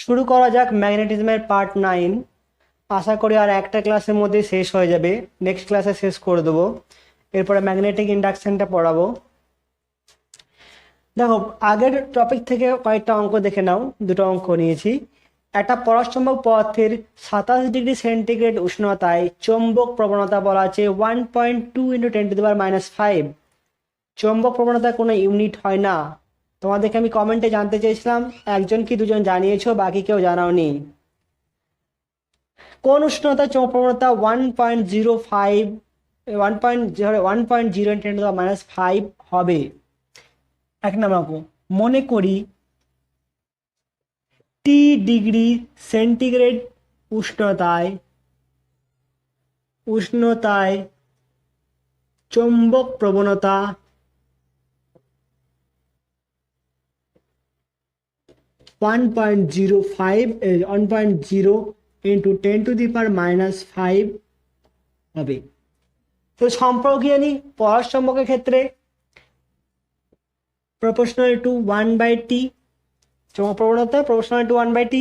শুরু করা যাক ম্যাগনেটিজমের পার্ট 9। আশা করি আর একটা ক্লাসের মধ্যে শেষ হয়ে যাবে, নেক্সট ক্লাসে শেষ করে দেবো। এরপরে ম্যাগনেটিক ইন্ডাকশনটা পড়াবো। দেখো, আগের টপিক থেকে কয়েকটা অঙ্ক দেখে নাও। দুটো অঙ্ক নিয়েছি। একটা পরস্পম্বক পদার্থের 27 ডিগ্রি সেন্টিগ্রেড উষ্ণতায় চৌম্বক প্রবণতা বলা আছে 1.2 × 10⁻⁵। চৌম্বক প্রবণতার কোনো ইউনিট হয় না। তোমাদেরকে আমি কমেন্টে জানতে চেয়েছিলাম, একজন কি দুজন জানিয়েছো, বাকি কেউ জানাওনি। কোন উষ্ণতা চৌম্বক প্রবণতা 1.05 1.0 × 10⁻⁵ হবে? এক নম্বর, মনে করি টি ডিগ্রি সেন্টিগ্রেড উষ্ণতায় চৌম্বক প্রবণতা 1.0 × 10⁻⁵ হবে। তো সম্পর্ক কি জানি? পরস্পম্বকের ক্ষেত্রে proportional to 1/t, চৌম্বক প্রবণতা proportional to 1/t।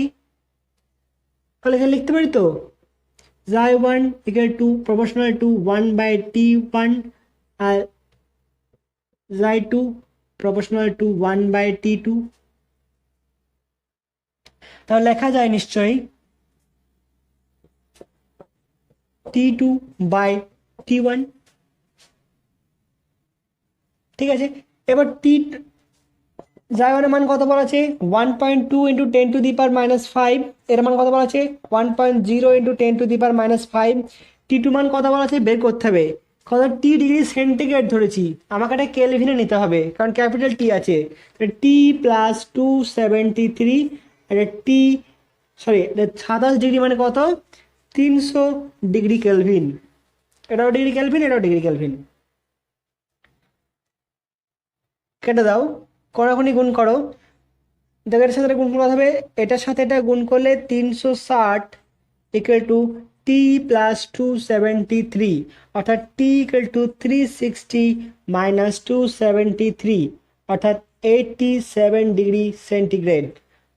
তাহলে এখানে লিখতে পারি তো xi1 = proportional to 1/t1 R xi2 proportional to 1/t2। তাহলে লেখা যায় নিশ্চয়ই t2/t1। ঠিক আছে, এবার xi1 এর মান কত বলা আছে? 1.2 × 10⁻⁵। এর মান কত বলা আছে? 1.0 × 10⁻⁵। t2 মান কত বলা আছে? বের করতে হবে। কত? টি ডিগ্রি সেন্টিগ্রেড ধরেছি, আমাকে এটা কেলভিনে নিতে হবে কারণ ক্যাপিটাল টি আছে। টি প্লাস 273, এটা টি, সরি 27 ডিগ্রি মানে কত? 300 ডিগ্রি কেলভিন। এটাও ডিগ্রি কেলভিন, এটাও ডিগ্রি কেলভিন। কেটে দাও, এখনই গুণ করো। দেখো, এটার সাথে গুণ করতে হবে, এটার সাথে এটা গুণ করলে 360 = টি প্লাস 273, অর্থাৎ টি = 360 - 273, অর্থাৎ 87 ডিগ্রি সেন্টিগ্রেড।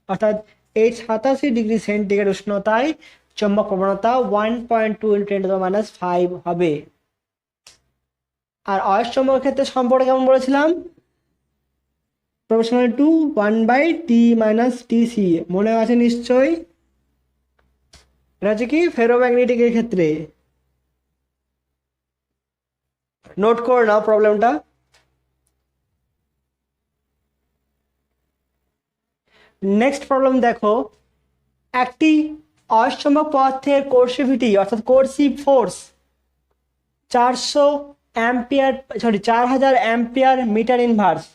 অর্থাৎ এই 87 ডিগ্রি সেন্টিগ্রেড উষ্ণতায় চৌম্বক প্রবণতা 1.2 × 10⁻⁵ হবে। আর অয়স্ক ক্ষেত্রে সম্পর্কে কেমন বলেছিলাম? proportional to 1/t - tc, মনে আছে নিশ্চয়ই? এটা হচ্ছে কি ফেরোম্যাগনেটিকের ক্ষেত্রে। নোট করে নাও প্রবলেমটা। নেক্সট প্রবলেম দেখো, একটি অয়স্ক পদার্থের কোর্সিভিটি অর্থাৎ কোর্সিভ ফোর্স 4000 অ্যাম্পিয়ার মিটার ইনভার্স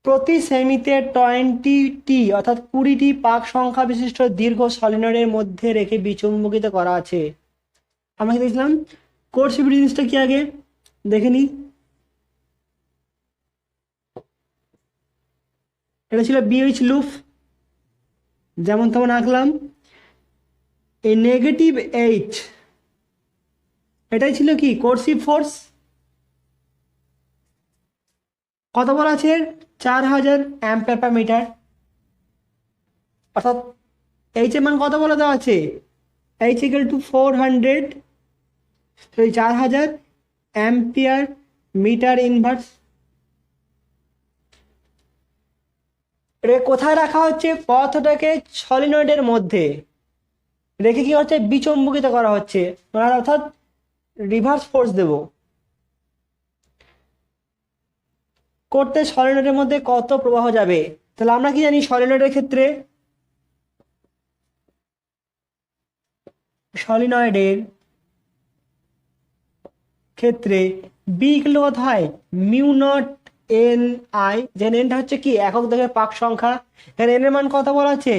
প্রতি সেমিতে 20টি অর্থাৎ 20টি পাক সংখ্যা বিশিষ্ট দীর্ঘ সলিনয়েডের মধ্যে রেখে বিচুম্বকিত করা আছে। আমরা কি দেখলাম? কোর্সিভিটি জিনিসটা কি আগে দেখে নিই। এটা ছিল বিএইচ লুপ, যেমন তেমন আঁকলাম। এই নেগেটিভ এইচ, এটাই ছিল কি কোর্সিভ ফোর্স। কত বলা আছে? 4000 অ্যাম্পিয়ার পার মিটার। অর্থাৎ এইচ এর মান কত বলে দেওয়া আছে? H = 400, 4000 ampere metre inverse. এটা কোথায় রাখা হচ্ছে? পদার্থটাকে সলিনয়েডের মধ্যে রেখে কি হচ্ছে? বিচুম্বকিত করা হচ্ছে, অর্থাৎ রিভার্স ফোর্স দেব। করতে সলিনয়েডের মধ্যে কত প্রবাহ যাবে? তাহলে আমরা কি জানি সলিনয়েডের ক্ষেত্রে? সলিনয়েডের ক্ষেত্রে বি ইকুয়াল কত হয়? μ0 Ni, যে এনটা হচ্ছে কি একক দৈর্ঘ্যের পাক সংখ্যা। এখানে এন এর মান কত বলা আছে?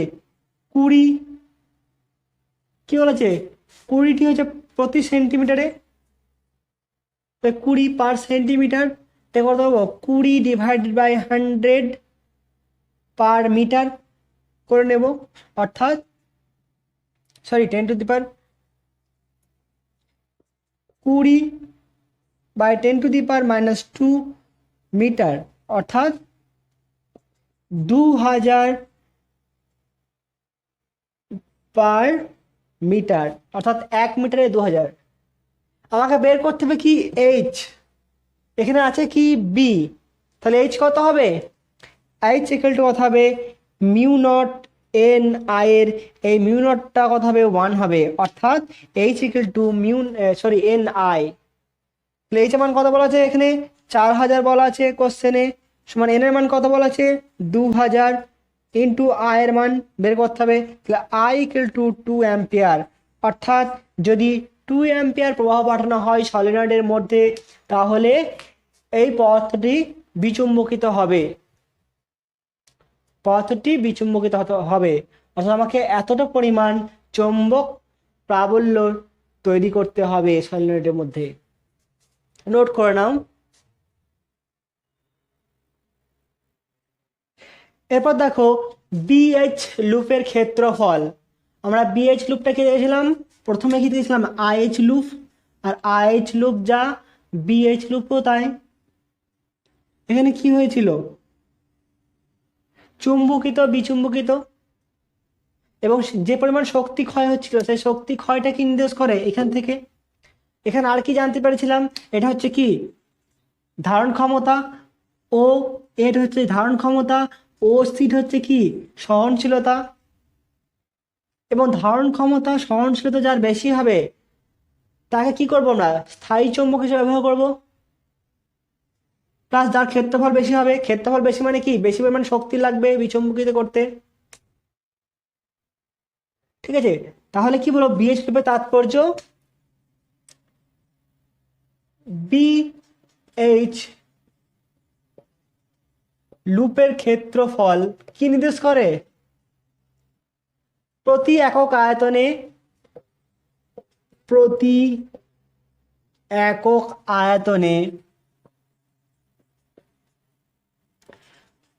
20। কি বলেছে? 20টি হচ্ছে প্রতি সেন্টিমিটারে, 20 পার সেন্টিমিটার। কত পাবো? 20 / 100 পার মিটার করে নেব, অর্থাৎ 10⁻20 / 10⁻2 মিটার, অর্থাৎ 2000 পার মিটার, অর্থাৎ 1 মিটারে 2000। আমাকে বের করতে হবে কি এইচ, এখানে আছে কি বি, তাহলে এইচ কত হবে? এইচ ইকুয়াল টু কত হবে? মিউ নট এন আই এর এই মিউ নটটা কত হবে? 1 হবে, অর্থাৎ H equal two N I. তাহলে এইচ এর মান কত বলা আছে এখানে? 4000 বলা আছে কোশ্চেনে, সমান এন এর মান কত বলা আছে? 2000 ইন্টু আই এর মান বের করতে হবে। তাহলে আই ইকুয়াল টু 2 অ্যাম্পিয়ার, অর্থাৎ যদি 2 অ্যাম্পিয়ার প্রবাহ পাঠানো হয় সলিনয়েডের মধ্যে, তাহলে এই পদার্থটি বিচুম্বকিত হবে, পদার্থটি বিচুম্বকিত হবে, অর্থাৎ আমাকে এতটা পরিমাণ চৌম্বক প্রাবল্য তৈরি করতে হবে সলিনয়েডের মধ্যে। নোট করে নাও। এরপর দেখো বিএইচ লুপের ক্ষেত্রফল। আমরা বিএইচ লুপটাকে দেখেছিলাম, প্রথমে কি দিয়েছিলাম? আইএইচ লুপ, আর আইএইচ লুপ যা বিএইচ লুপও তাই। এখানে কি হয়েছিল? চুম্বকিত বিচুম্বকিত, এবং যে পরিমাণ শক্তি ক্ষয় হচ্ছিল সেই শক্তি ক্ষয়টা কি নির্দেশ করে এখান থেকে। এখানে আর কি জানতে পেরেছিলাম? এটা হচ্ছে কি ধারণ ক্ষমতা, ও এটা হচ্ছে ধারণ ক্ষমতা, ও স্থির হচ্ছে কি সহনশীলতা, এবং ধারণ ক্ষমতা সহনশীলতা যার বেশি হবে তাকে কি করব আমরা? স্থায়ী চৌম্বক হিসেবে ব্যবহার করব। প্লাস যার ক্ষেত্রফল বেশি হবে, ক্ষেত্রফল বেশি মানে কি বেশি পরিমাণ শক্তি লাগবে বিচুম্বকিত করতে। ঠিক আছে, তাহলে কি বলবো বিএইচ লুপের তাৎপর্য? বিএইচ লুপের ক্ষেত্রফল কি নির্দেশ করে? প্রতি একক আয়তনে, প্রতি একক আয়তনে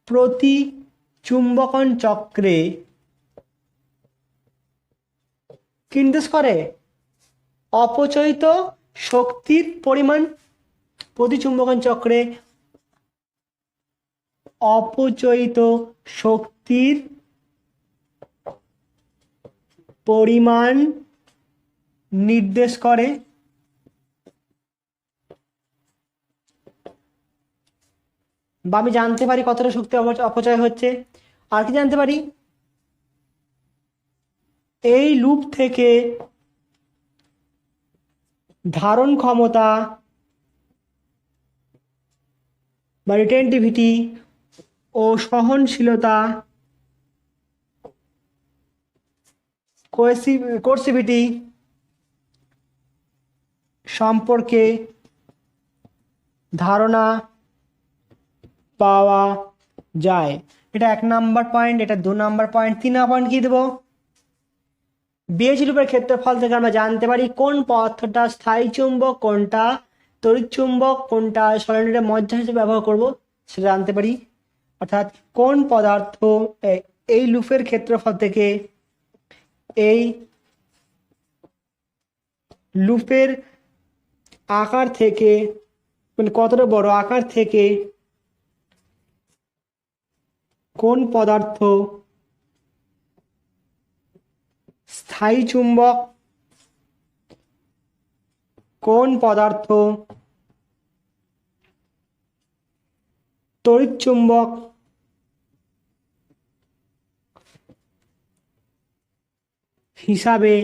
প্রতি চুম্বকন চক্রে কি নির্দেশ করে? অপচয়িত শক্তির পরিমাণ। প্রতি চুম্বকন চক্রে অপচয়িত শক্তির পরিমাণ নির্দেশ করে। বা আমি জানতে পারি কতটা শক্তি অপচয় হচ্ছে। আর কি জানতে পারি? এই লুপ থেকে ধারণ ক্ষমতা বা রিটেনটিভিটি ও সহনশীলতা, কোর্সিভিটি সম্পর্কে ধারণা পাওয়া যায়। এটা 1 নাম্বার পয়েন্ট, এটা 2 নাম্বার পয়েন্ট। 3 নাম্বার পয়েন্ট কি দেবো? বিএইচ লুপের ক্ষেত্রফল থেকে আমরা জানতে পারি কোন পদার্থটা স্থায়ী চুম্বক, কোনটা তড়িৎ চুম্বক, কোনটা সলিনয়েডের মধ্যে হিসেবে ব্যবহার করব সেটা জানতে পারি। অর্থাৎ কোন পদার্থ এই লুপের ক্ষেত্রফল থেকে, এই লুপের আকার থেকে, মানে কতটা বড় আকার থেকে কোন পদার্থ স্থায়ী চুম্বক, কোন পদার্থ তড়িৎ চুম্বক হিসাবে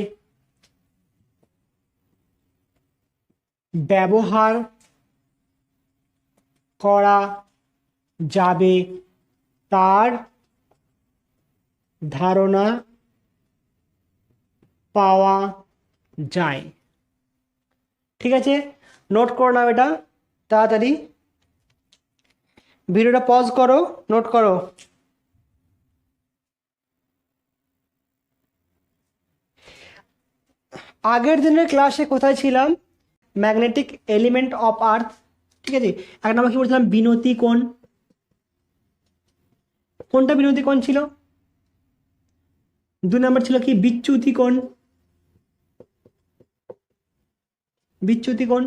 ব্যবহার করা যাবে তার ধারণা পাওয়া যায়। ঠিক আছে, নোট করো নাও এটা তাড়াতাড়ি। ভিডিওটা পজ করো, নোট করো। আগের দিনের ক্লাসে কোথায় ছিলাম? Magnetic element of earth. ঠিক আছে, এক নম্বর কি বলছিলাম? বিনতি কোণ। কোনটা বিনতি কোণ ছিল? 2 নম্বর ছিল কি? বিচ্যুতি কোণ। বিচ্যুতি কোণ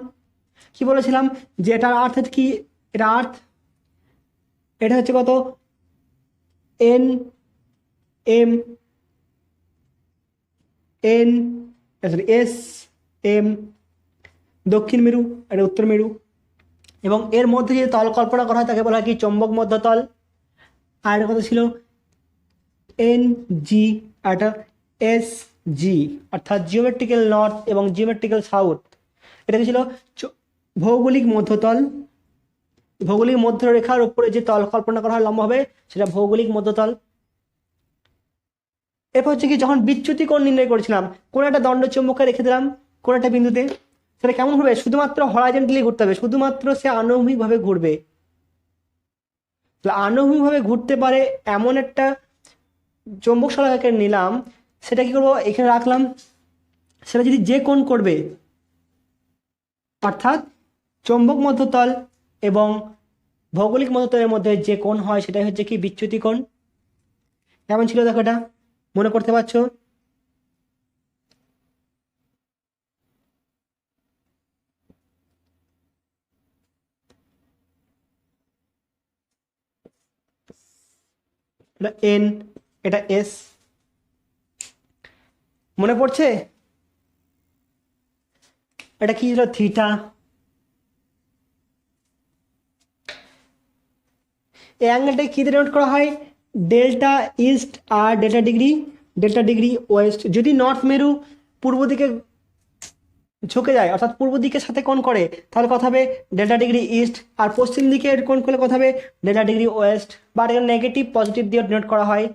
কি বলেছিলাম? যে এটার আর্থ কি? এটা আর্থ, এটা হচ্ছে কত? N M. N sorry S M দক্ষিণ মেরু, এটা উত্তর মেরু, এবং এর মধ্যে যে তল কল্পনা করা হয় তাকে বলা হয় কি চৌম্বক মধ্যতল। আর একটা কথা ছিল এন জি আর একটা এস জি, অর্থাৎ জিওমেট্রিক্যাল নর্থ এবং জিওমেট্রিক্যাল সাউথ। এটা কি ছিল ভৌগোলিক মধ্যতল। ভৌগোলিক মধ্যরেখার উপরে যে তল কল্পনা করা হয় লম্বা হবে সেটা ভৌগোলিক মধ্যতল। এরপর হচ্ছে কি যখন বিচ্যুতি কোণ নির্ণয় করেছিলাম, কোনো একটা দণ্ড চুম্বককে রেখে দিলাম কোনো একটা বিন্দুতে, সেটা কেমন ঘুরবে? শুধুমাত্র হরাইজন্টালি ঘুরতে হবে, শুধুমাত্র সে আনুভূমিকভাবে ঘুরবে। আনুভূমিকভাবে ঘুরতে পারে এমন একটা চৌম্বক শলাকাকে নিলাম, সেটা কি করবো এখানে রাখলাম, সেটা যদি যে কোণ করবে, অর্থাৎ চৌম্বক মধ্যতল এবং ভৌগোলিক মধ্যতলের মধ্যে যে কোণ হয় সেটাই হচ্ছে কি বিচ্যুতি কোণ। কেমন ছিল দেখো, এটা মনে করতে পারছো? এন, এটা এস, মনে পড়ছে? এটা কি ছিল? থিটা। এই অ্যাঙ্গেলটা কি দিয়ে নোট করা হয়? ডেল্টা ইস্ট আর ডেল্টা ডিগ্রি ওয়েস্ট। যদি নর্থ মেরু পূর্ব দিকে ঝুঁকে যায়, অর্থাৎ পূর্ব দিকের সাথে কোণ করে, তাহলে কথা হবে ডেল্টা ডিগ্রি ইস্ট, আর পশ্চিম দিকে কোণ করলে কথা হবে ডেল্টা ডিগ্রি ওয়েস্ট, বা এখানে নেগেটিভ পজিটিভ দিয়ে ডিনোট করা হয়।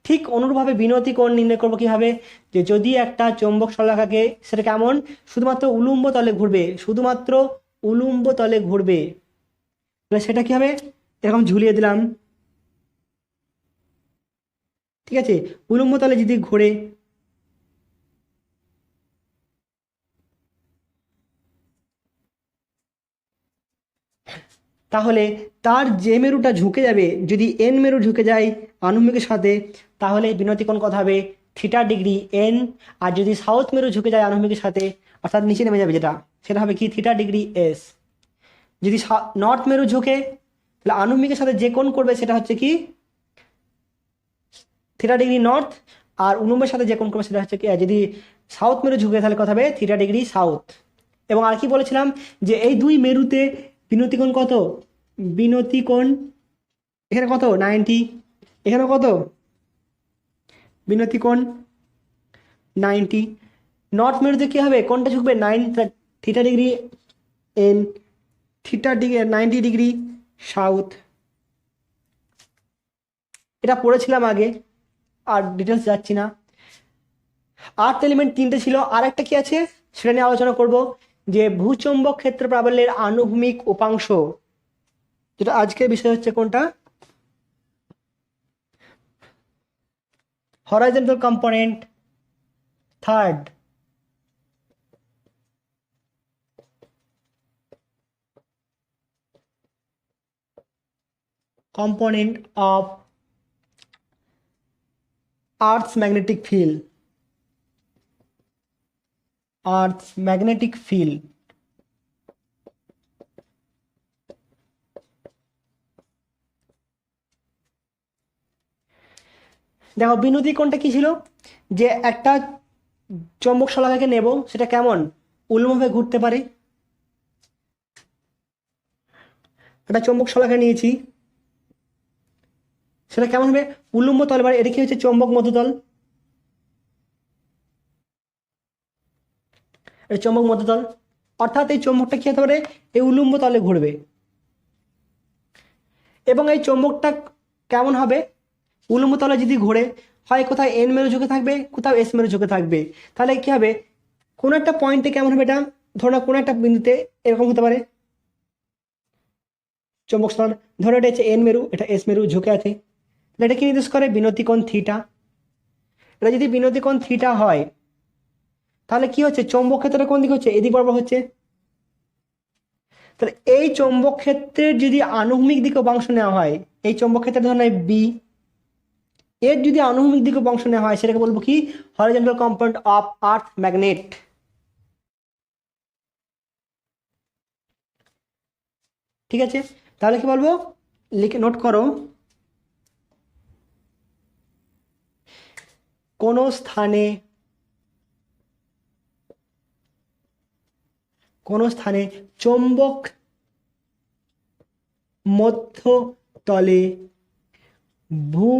ঠিক অনুরূপভাবে বিনতি কোণ নির্ণয় করবো কীভাবে? যে যদি একটা চৌম্বক শলাকাকে, সেটা কেমন, শুধুমাত্র উলম্ব তলে ঘুরবে, শুধুমাত্র উলম্ব তলে ঘুরবে, তাহলে সেটা কী হবে? এরকম ঝুলিয়ে দিলাম, ঠিক আছে? উলম্ব তলে যদি ঘুরে, তাহলে তার যে মেরুটা ঝুঁকে যাবে, যদি এন মেরু ঝুঁকে যায় আনুভূমিকের সাথে, তাহলে বিনতি কোণ কথা হবে থিটা ডিগ্রি এন। আর যদি সাউথ মেরু ঝুঁকে যায় আনুভূমিকের সাথে, অর্থাৎ নিচে নেমে যাবে যেটা, সেটা হবে কি থিটা ডিগ্রি এস। যদি নর্থ মেরু ঝুঁকে, তাহলে আনুভূমিকের সাথে যে কোণ করবে সেটা হচ্ছে কি থিটা ডিগ্রি নর্থ, আর উলম্বের সাথে যে কোণ করবে সেটা হচ্ছে কি, যদি সাউথ মেরু ঝুঁকে তাহলে কথা হবে থিটা ডিগ্রি সাউথ। এবং আর কি বলেছিলাম যে এই দুই মেরুতে বিনতি কোণ কত? বিনতি কোণ এখানে কত? 90। এখানে কত? বিনতি কোণ 90। নর্থ মেরুতে কি হবে? কোণটা ঝুঁকবে theta degree N, theta degree 90 degree south. এটা পড়েছিলাম আগে, আর ডিটেলস যাচ্ছি না। আর্থ এলিমেন্ট তিনটে ছিল, আর একটা কি আছে সেটা নিয়ে আলোচনা করব, যে ভূচৌম্বক ক্ষেত্র প্রাবল্যের আনুভূমিক উপাংশ, যেটা আজকের বিষয় হচ্ছে কোনটা? horizontal component, third component of Earth's magnetic field. Earth's magnetic field. দেখো বিনতি কোণটা কি ছিল? যে একটা চৌম্বক শলাকাকে নেব, সেটা কেমন উল্লম্বভাবে ঘুরতে পারে। একটা চৌম্বক শলাকা নিয়েছি, সেটা কেমন হবে? উল্লম্ব তল। এবার এটা কি হচ্ছে? চৌম্বক মধ্যতল। এটা চৌম্বক মধ্যতল, অর্থাৎ এই চৌম্বকটা কি হতে পারে? এই উল্লম্ব তলে ঘুরবে। এবং এই চৌম্বকটা কেমন হবে? উল্লম্ব তলে যদি ঘুরে, হয় কোথাও এন মেরু ঝুঁকে থাকবে, কোথাও এস মেরু ঝুঁকে থাকবে, তাহলে কি হবে? কোনো একটা পয়েন্টে কেমন হবে? এটা ধরো না কোনো একটা বিন্দুতে এরকম হতে পারে চৌম্বক স্থল, ধরো এটা হচ্ছে এন মেরু, এটা এস মেরু ঝুঁকে আছে, তাহলে এটা কি নির্দেশ করে? বিনতি কোণ থিটা। এটা যদি বিনতি কোণ থিটা হয়, তাহলে কি হচ্ছে? চৌম্বক ক্ষেত্রটা কোন দিকে হচ্ছে? এদিক বরাবর হচ্ছে। তাহলে এই চৌম্বক ক্ষেত্রের যদি আনুভূমিক দিকে অংশ নেওয়া হয়, এই চৌম্বক ক্ষেত্রের ধরনের বি, এর যদি আনুভূমিক দিকে অংশ নেওয়া হয়, সেটাকে বলবো কি? Horizontal component of earth magnet. ঠিক আছে, তাহলে কি বলবো? লিখে নোট করো, কোন স্থানে কোনো স্থানে চৌম্বক মধ্যতলে ভূ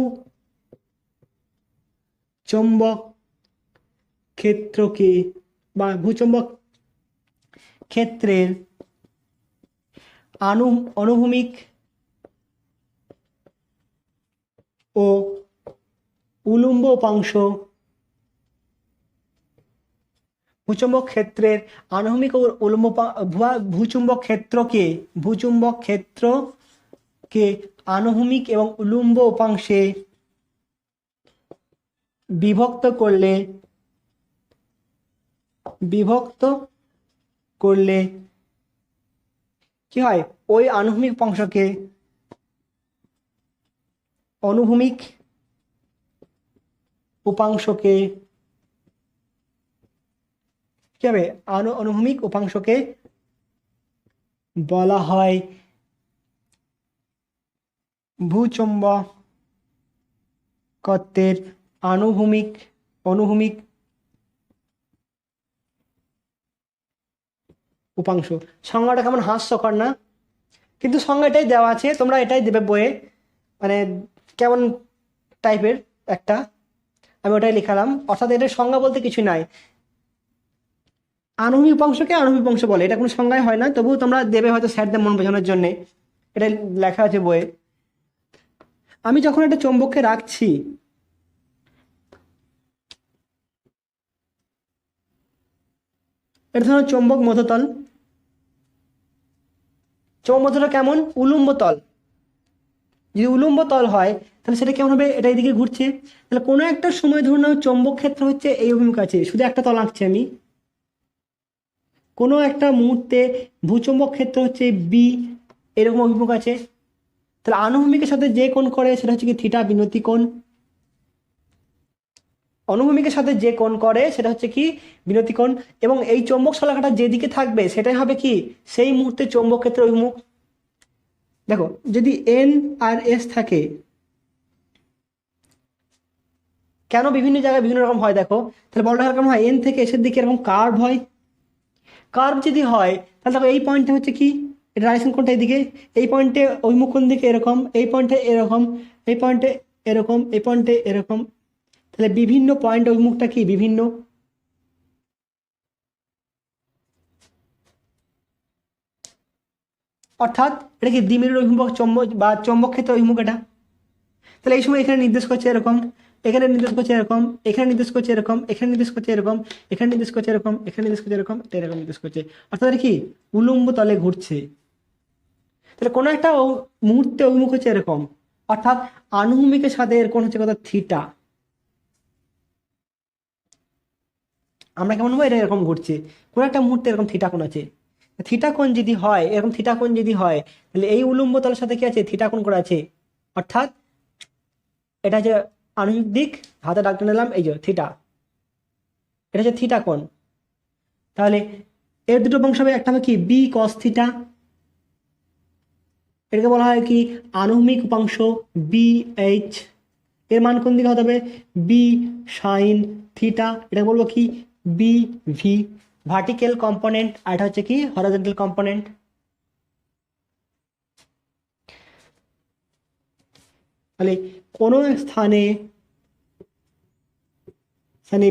চৌম্বক ক্ষেত্রকে বা ভূচৌম্বক ক্ষেত্রের অনুভূমিক ও উলম্ব উপাংশ ভূচুম্বক ক্ষেত্রের আনুভূমিক ও উলম্ব ভূচুম্বক ক্ষেত্রকে আনুভূমিক এবং উলম্ব উপাংশে বিভক্ত করলে কি হয়, ওই আনুভূমিক উপাংশকে অনুভূমিক উপাংশকে কি হবে, অনুভূমিক উপাংশকে বলা হয় ভূচৌম্বকত্বের অনুভূমিক উপাংশ। সংজ্ঞাটা কেমন হাস্যকর না? কিন্তু সংজ্ঞাটাই দেওয়া আছে, তোমরা এটাই দেবে বইয়ে, মানে কেমন টাইপের একটা, আমি ওটাই লিখালাম। অর্থাৎ এটার সংজ্ঞা বলতে কিছু নাই, আনুভূমিক উপাংশকে আনুভূমিক উপাংশ বলে, এটা কোনো সংজ্ঞায় হয় না, তবুও তোমরা দেবে হয়তো স্যারদের মন বোঝানোর জন্যে, এটা লেখা আছে বইয়ে। আমি যখন একটা চৌম্বককে রাখছি, এটা ধরো চৌম্বক মধ্যতল, চৌম্বক মধ্যতল কেমন, উলম্ব তল। যদি উলম্ব তল হয় তাহলে সেটা কেমন হবে, এটা এইদিকে ঘুরছে, তাহলে কোনো একটা সময় ধরুন না চৌম্বক ক্ষেত্র হচ্ছে এই অভিমুখ আছে, শুধু একটা তল আঁকছি আমি, কোনো একটা মুহূর্তে ভূচৌম্বক ক্ষেত্র হচ্ছে বি, এরকম অভিমুখ আছে, তাহলে আনুভূমিকের সাথে যে কোণ করে সেটা হচ্ছে কি থিটা বিনতি কোণ, অনুভূমিকের সাথে যে কোণ করে সেটা হচ্ছে কি বিনতি কোণ, এবং এই চৌম্বক শলাকাটা যেদিকে থাকবে সেটাই হবে কি সেই মুহূর্তে চৌম্বক ক্ষেত্রের অভিমুখ। দেখো যদি এন আর এস থাকে, কেন বিভিন্ন জায়গায় বিভিন্ন রকম হয় দেখো, তাহলে বলটা এরকম হয়, এন থেকে এসের দিকে এরকম কার্ভ হয়, কার্ভ যদি হয় তাহলে দেখো এই পয়েন্টে হচ্ছে কি, এটা ডাইরেকশন কোণটা এদিকে, এই পয়েন্টে অভিমুখ কোণ দিকে এরকম, এই পয়েন্টে এরকম, এই পয়েন্টে এরকম, এই পয়েন্টে এরকম, তাহলে বিভিন্ন পয়েন্ট অভিমুখটা কি বিভিন্ন। অর্থাৎ এটা কি দ্বিমেরুর অভিমুখ চৌম্বক বা চৌম্বক ক্ষেত্র অভিমুখ এটা। তাহলে এই সময় এখানে নির্দেশ করছে এরকম, এখানে নির্দেশ করছে এরকম, এখানে নির্দেশ করছে এরকম, এখানে নির্দেশ করছে এরকম, এখানে নির্দেশ করছে এরকম, এখানে নির্দেশ করছে এরকম, এরকম নির্দেশ করছে, অর্থাৎ এটা কি উলম্ব তলে ঘুরছে। তাহলে কোনো একটা মুহূর্তে অভিমুখ হচ্ছে এরকম, অর্থাৎ আনুভূমিকের সাথে এর কোণ হচ্ছে কত থিটা। আমরা কেমন হবো, এটা এরকম ঘুরছে, কোনো একটা মুহূর্তে এরকম থিটা কোণ আছে, থিটা কোণ যদি হয়, এরকম থিটা কোণ যদি হয় তাহলে এই উলম্ব তলের সাথে কি আছে, থিটা কোণ করা আছে, অর্থাৎ এটা যে আনুভূমিক দিক, হাতে ডাকতে নিলাম, এই যে থিটা, এটা হচ্ছে থিটা কোণ। তাহলে এর দুটো অংশ হবে, একটা হবে কি বি কস থিটা, এটাকে বলা হয় কি আনুভূমিক উপাংশ বি এইচ, এর মান কোন দিকে হতে হবে, বি সাইন থিটা, এটা বলবো কি বি ভি ভার্টিক্যাল কম্পোনেন্ট, আর এটা হচ্ছে কি হরাইজন্টাল কম্পোনেন্ট। তাহলে কোনো স্থানে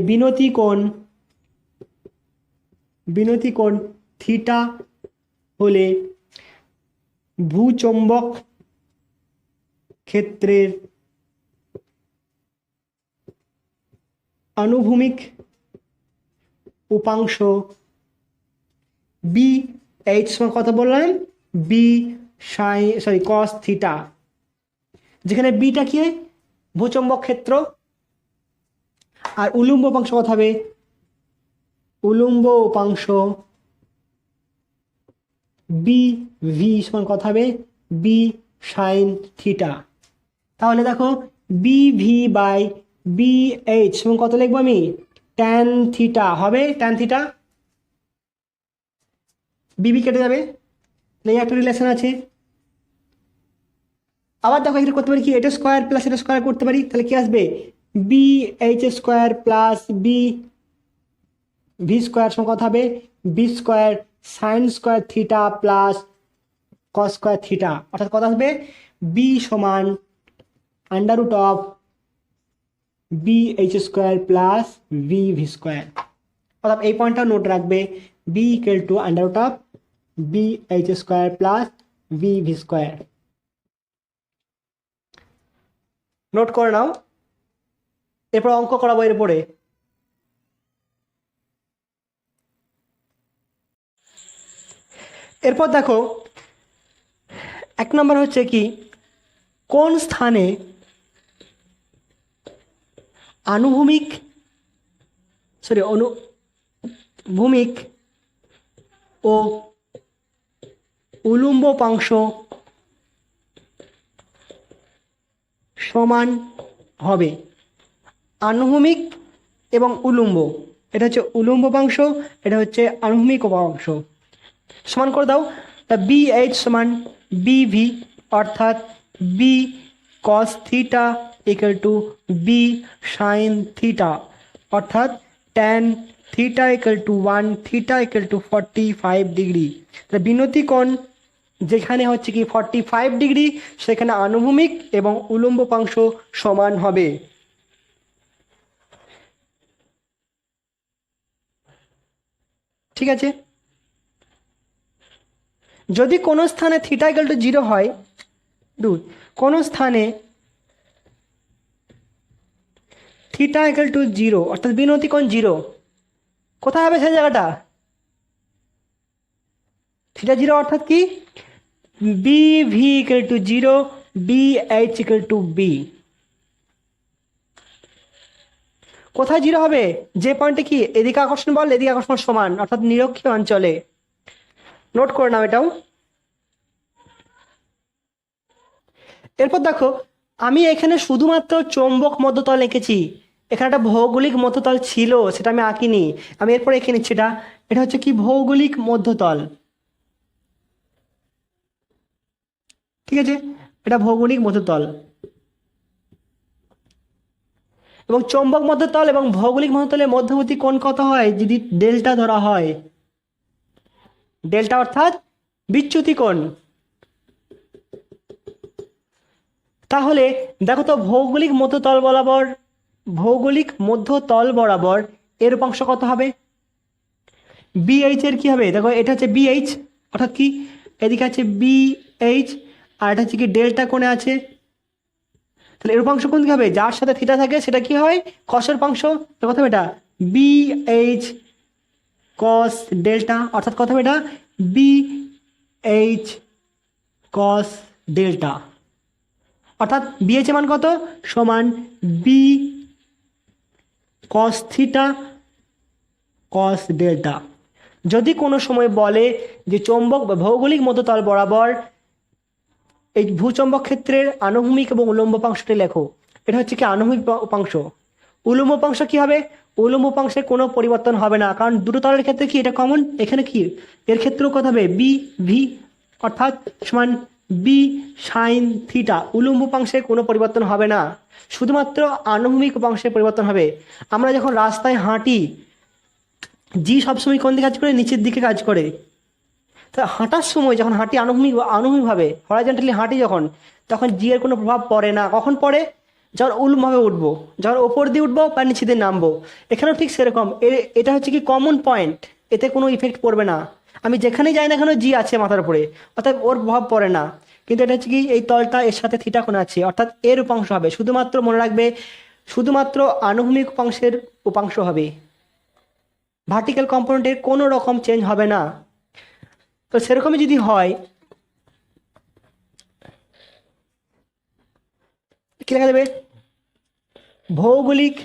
বিনতি কোণ থিটা হলে ভূচৌম্বক ক্ষেত্রের আনুভূমিক উপাংশ বি এইচ সমান কথা বললাম, বি কস থিটা, যেখানে বিটা কি ভূচৌম্বক ক্ষেত্র, আর উলম্ব উপাংশ কথা হবে উলম্ব উপাংশ বি ভি সমান কথা হবে বি সাইন থিটা। তাহলে দেখো B V by B H সমান কত লিখবো আমি, ট্যান থিটা হবে, ট্যান থিটা, বিবি কেটে যাবে, এই একটা রিলেশন আছে। আবার দেখো এখানে করতে পারি কি, এটা স্কোয়ার প্লাস এটা স্কোয়ার করতে পারি, তাহলে কি আসবে B H square plus B V square সমান কথা হবে B square sine square theta plus cos square theta, অর্থাৎ কত আসবে বি সমান under root of B H square plus B V square. অর্থাৎ এই পয়েন্টটা নোট রাখবে, B equal to under root of B H square plus B V square. Note করে নাও, এরপর অঙ্ক করাবো এরপরে। এরপর দেখো 1 নম্বর হচ্ছে কি, কোন স্থানে অনুভূমিক ও উলম্ব পাংশ সমান হবে। আনুভূমিক এবং উলম্ব, এটা হচ্ছে উলম্ব পাংশ, এটা হচ্ছে আনুভূমিক পাংশ। সমান করে দাও, তা বি এইচ সমান বি ভি, অর্থাৎ B cos theta equal to B sine theta, অর্থাৎ tan theta equal to 1, theta equal to 45 degree. বিনতি কোণ যেখানে হচ্ছে কি 45 ডিগ্রি, সেখানে আনুভূমিক এবং উলম্ব পাংশ সমান হবে। ঠিক আছে, যদি কোনো স্থানে থিটা ইকুয়াল টু 0 হয়, কোনো স্থানে থিটা ইকুয়াল টু 0 অর্থাৎ বিনতি কোণ 0, কোথায় হবে সেই জায়গাটা? থিটা 0 অর্থাৎ কি B V equal to 0, B H equal to B. কোথায় 0 হবে? যে পয়েন্টে কি এদিকে আকর্ষণ বল এদিকে আকর্ষণ সমান, অর্থাৎ নিরক্ষীয় অঞ্চলে। নোট করে নাও এটাও। এরপর দেখো, আমি এখানে শুধুমাত্র চৌম্বক মধ্যতল এঁকেছি, এখানে একটা ভৌগোলিক মধ্যতল ছিল, সেটা আমি আঁকিনি, আমি এরপর এঁকে নিচ্ছি। এটা হচ্ছে কি ভৌগোলিক মধ্যতল। ঠিক আছে, এটা ভৌগোলিক মধ্যতল। এবং চৌম্বক মধ্যতল এবং ভৌগোলিক মধ্যতলের মধ্যবর্তী কোণ কত হয় যদি ডেল্টা ধরা হয়? ডেল্টা অর্থাৎ বিচ্যুতি কোণ। তাহলে দেখো তো, ভৌগোলিক মধ্যতল বরাবর এর উপাংশ কত হবে? বিএইচ এর কি হবে? দেখো এটা হচ্ছে বিএইচ, অর্থাৎ কি এদিকে আছে বিএইচ আর এটা হচ্ছে কি ডেল্টা কোণে আছে, তাহলে এর উপাংশ কোন দিকে হবে? যার সাথে থিটা থাকে সেটা কি হয়? কসের উপাংশ। কত হবে এটা? বিএইচ কস ডেল্টা, অর্থাৎ কত হবে এটা? বিএইচ কস ডেল্টা, অর্থাৎ বিএইচ এর মান কত? সমান B cos theta cos delta. যদি কোনো সময় বলে যে চৌম্বক বা ভৌগোলিক মধ্যতল বরাবর এই ভূচৌম্বক ক্ষেত্রের আনুভূমিক এবং উলম্ব উপাংশটি লেখো, এটা হচ্ছে কি আনুভূমিক উপাংশ। উলম্ব উপাংশ কি হবে? উলম্ব উপাংশের কোনো পরিবর্তন হবে না, কারণ দুটো তলের ক্ষেত্রে কি এটা কমন, এখানে কি এর ক্ষেত্রেও কত হবে? বি ভি, অর্থাৎ সমান বি সাইন থিটা। উলম্ব উপাংশের কোনো পরিবর্তন হবে না, শুধুমাত্র আনুভূমিক উপাংশের পরিবর্তন হবে। আমরা যখন রাস্তায় হাঁটি, জি সবসময় কোন দিকে কাজ করে? নিচের দিকে কাজ করে। তা হাঁটার সময় যখন হাঁটি আনুভূমিকভাবে হরাইজন্টালি হাঁটি যখন, তখন জি এর কোনো প্রভাব পড়ে না। কখন পড়ে? যখন উল্লম্বভাবে উঠবো, যখন ওপর দিয়ে উঠবো বা নিচে দিয়ে নামবো। এখানেও ঠিক সেরকম, এটা হচ্ছে কি কমন পয়েন্ট, এতে কোনো ইফেক্ট পড়বে না। আমি যেখানেই যাই না কেন জি আছে মাথার উপরে, অর্থাৎ ওর প্রভাব পড়ে না। কিন্তু এটা হচ্ছে কি এই তলটা এর সাথে থিটা কোণ আছে, অর্থাৎ এর উপাংশ হবে। শুধুমাত্র মনে রাখবে, শুধুমাত্র আনুভূমিক উপাংশের উপাংশ হবে, ভার্টিক্যাল কম্পোনেন্টের কোনো রকম চেঞ্জ হবে না। তো সেরকমই যদি হয়, কি লেখা যাবে? ভৌগোলিক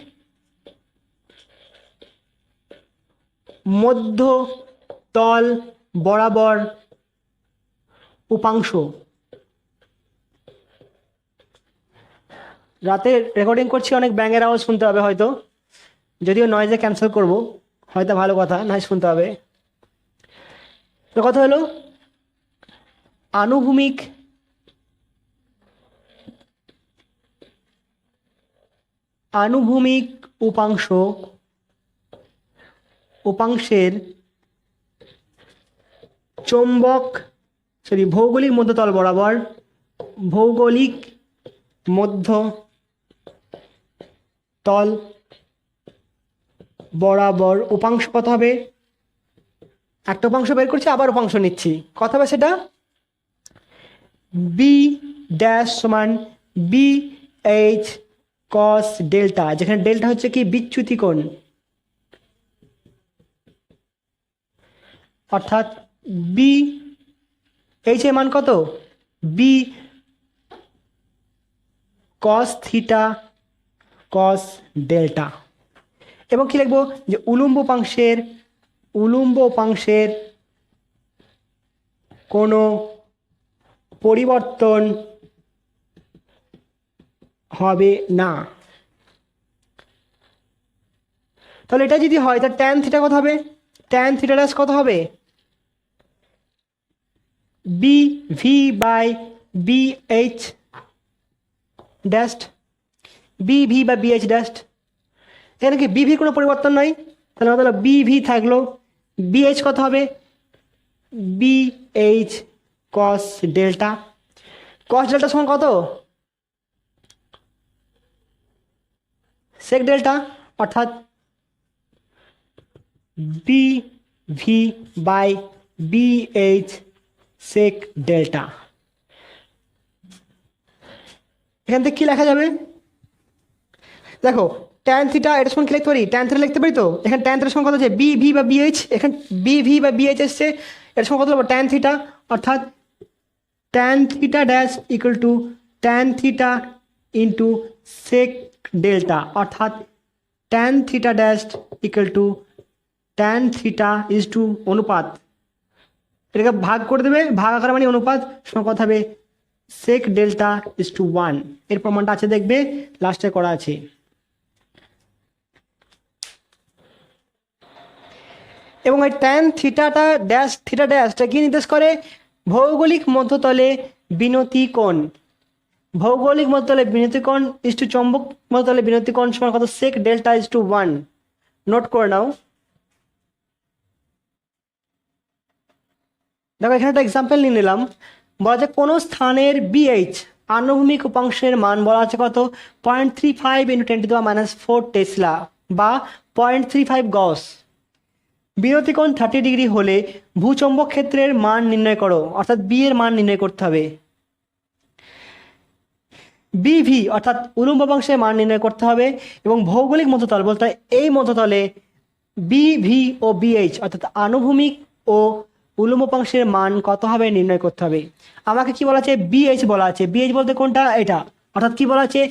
মধ্যতল বরাবর উপাংশ। রাতে রেকর্ডিং করছি, অনেক ব্যাঙের আওয়াজ শুনতে হবে হয়তো, যদিও নয়েজে ক্যান্সেল করব, হয়তো ভালো কথা নয় শুনতে হবে। তো কথা হলো আনুভূমিক উপাংশের ভৌগোলিক মধ্যতল বরাবর, ভৌগোলিক মধ্যতল বরাবর উপাংশ কত হবে? একটা উপাংশ বের করছি, আবার উপাংশ নিচ্ছি, কত হবে সেটা? বি ড্যাশ সমান বি এইচ কস ডেল্টা, যেখানে ডেল্টা হচ্ছে কি বিচ্যুতি কোণ, অর্থাৎ বি এইচ এর মান কত? B cos theta cos delta. এবং কি লিখবো? যে উলম্ব উপাংশের কোনো পরিবর্তন হবে না। তাহলে এটা যদি হয় তাহলে ট্যান থিটা কত হবে? ট্যান থিটা ড্যাশ কত হবে? B V by B H dash, B V বা বি এইচ ড্যাশ। এখানে কি বি ভি কোনো পরিবর্তন নয়, তাহলে আমাদের বি ভি থাকলো, বি এইচ কত হবে? B H cos delta. Cos delta সমান কত? সেক ডেল্টা, অর্থাৎ B V by B H sec delta. এখান থেকে কি লেখা যাবে? দেখো ট্যান থিটা এটা সমান কি লিখতে পারি? ট্যান থিটা লিখতে পারি তো। এখানে ট্যান থিটার সমান কত আছে? বি ভি বা বি এইচ, এখানে বি ভি বা বি এইচ এসছে, এর সমান কত হবে? ট্যান থিটা, অর্থাৎ tan theta dash equal to tan theta into sec delta, অর্থাৎ tan theta dash equal to tan theta is to অনুপাত, এটাকে ভাগ করে দেবে, ভাগ আকারে মানে অনুপাত, সমান কথা হবে সেক ডেল্টা ইজ টু 1। এর প্রমাণটা আছে, দেখবে লাস্টে করা আছে। এবং এই ট্যান থিটাটা ড্যাশ থিটা ড্যাশটা কি নির্দেশ করে? ভৌগোলিক মধ্যতলে বিনতি কোণ। ভৌগোলিক মধ্যতলে বিনতি কোণ ইজ টু চৌম্বক মধ্যতলে বিনতি কোণ সমান কত? Sec delta is two 1। Note করে নাও। দেখো এখানে একটা এক্সাম্পল নিয়ে নিলাম। বলা যায় কোনো স্থানের বিএইচ আনুভূমিক উপাংশের মান বলা আছে কত? 0.35 × 10⁻⁴ টেসলা বা 0.35 গস। বিরতিকোণ 30 ডিগ্রি হলে ভূচম্বক ক্ষেত্রের মান নির্ণয় করো, অর্থাৎ বি এর মান নির্ণয় করতে হবে। বিভি অর্থাৎ উলম্ব উপাংশের মান নির্ণয় করতে হবে। এবং ভৌগোলিক মধ্যতল বলতে এই মধ্যতলে বিভি ও বিএইচ অর্থাৎ আনুভূমিক ও উলম্ব উপাংশের মান কত হবে নির্ণয় করতে হবে। আমাকে কি বলা আছে? বিএইচ বলা আছে। বিএইচ বলতে কোনটা? এটা, অর্থাৎ কি বলা আছে?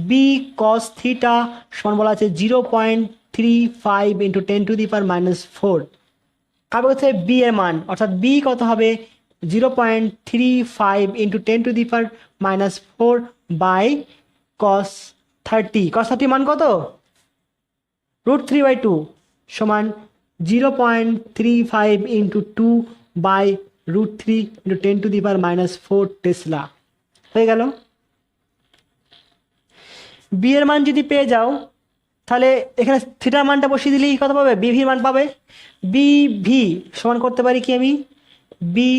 বি কস থিটা সমান বলা আছে 0.35 × 10⁻⁴। কারণ হচ্ছে বি এর মান, অর্থাৎ বি কত হবে? 0.35 × 10⁻⁴ বাই কস 30। কস 30 মান কত? √3/2 সমান 0.35 × 2 বাই √3 × 10⁻⁴ টেসলা। হয়ে গেল। বি এর মান যদি পেয়ে যাও তাহলে এখানে থিটার মানটা বসিয়ে দিলেই কত পাবে? বিভির মান পাবে। বিভি সমান করতে পারি কি আমি? বি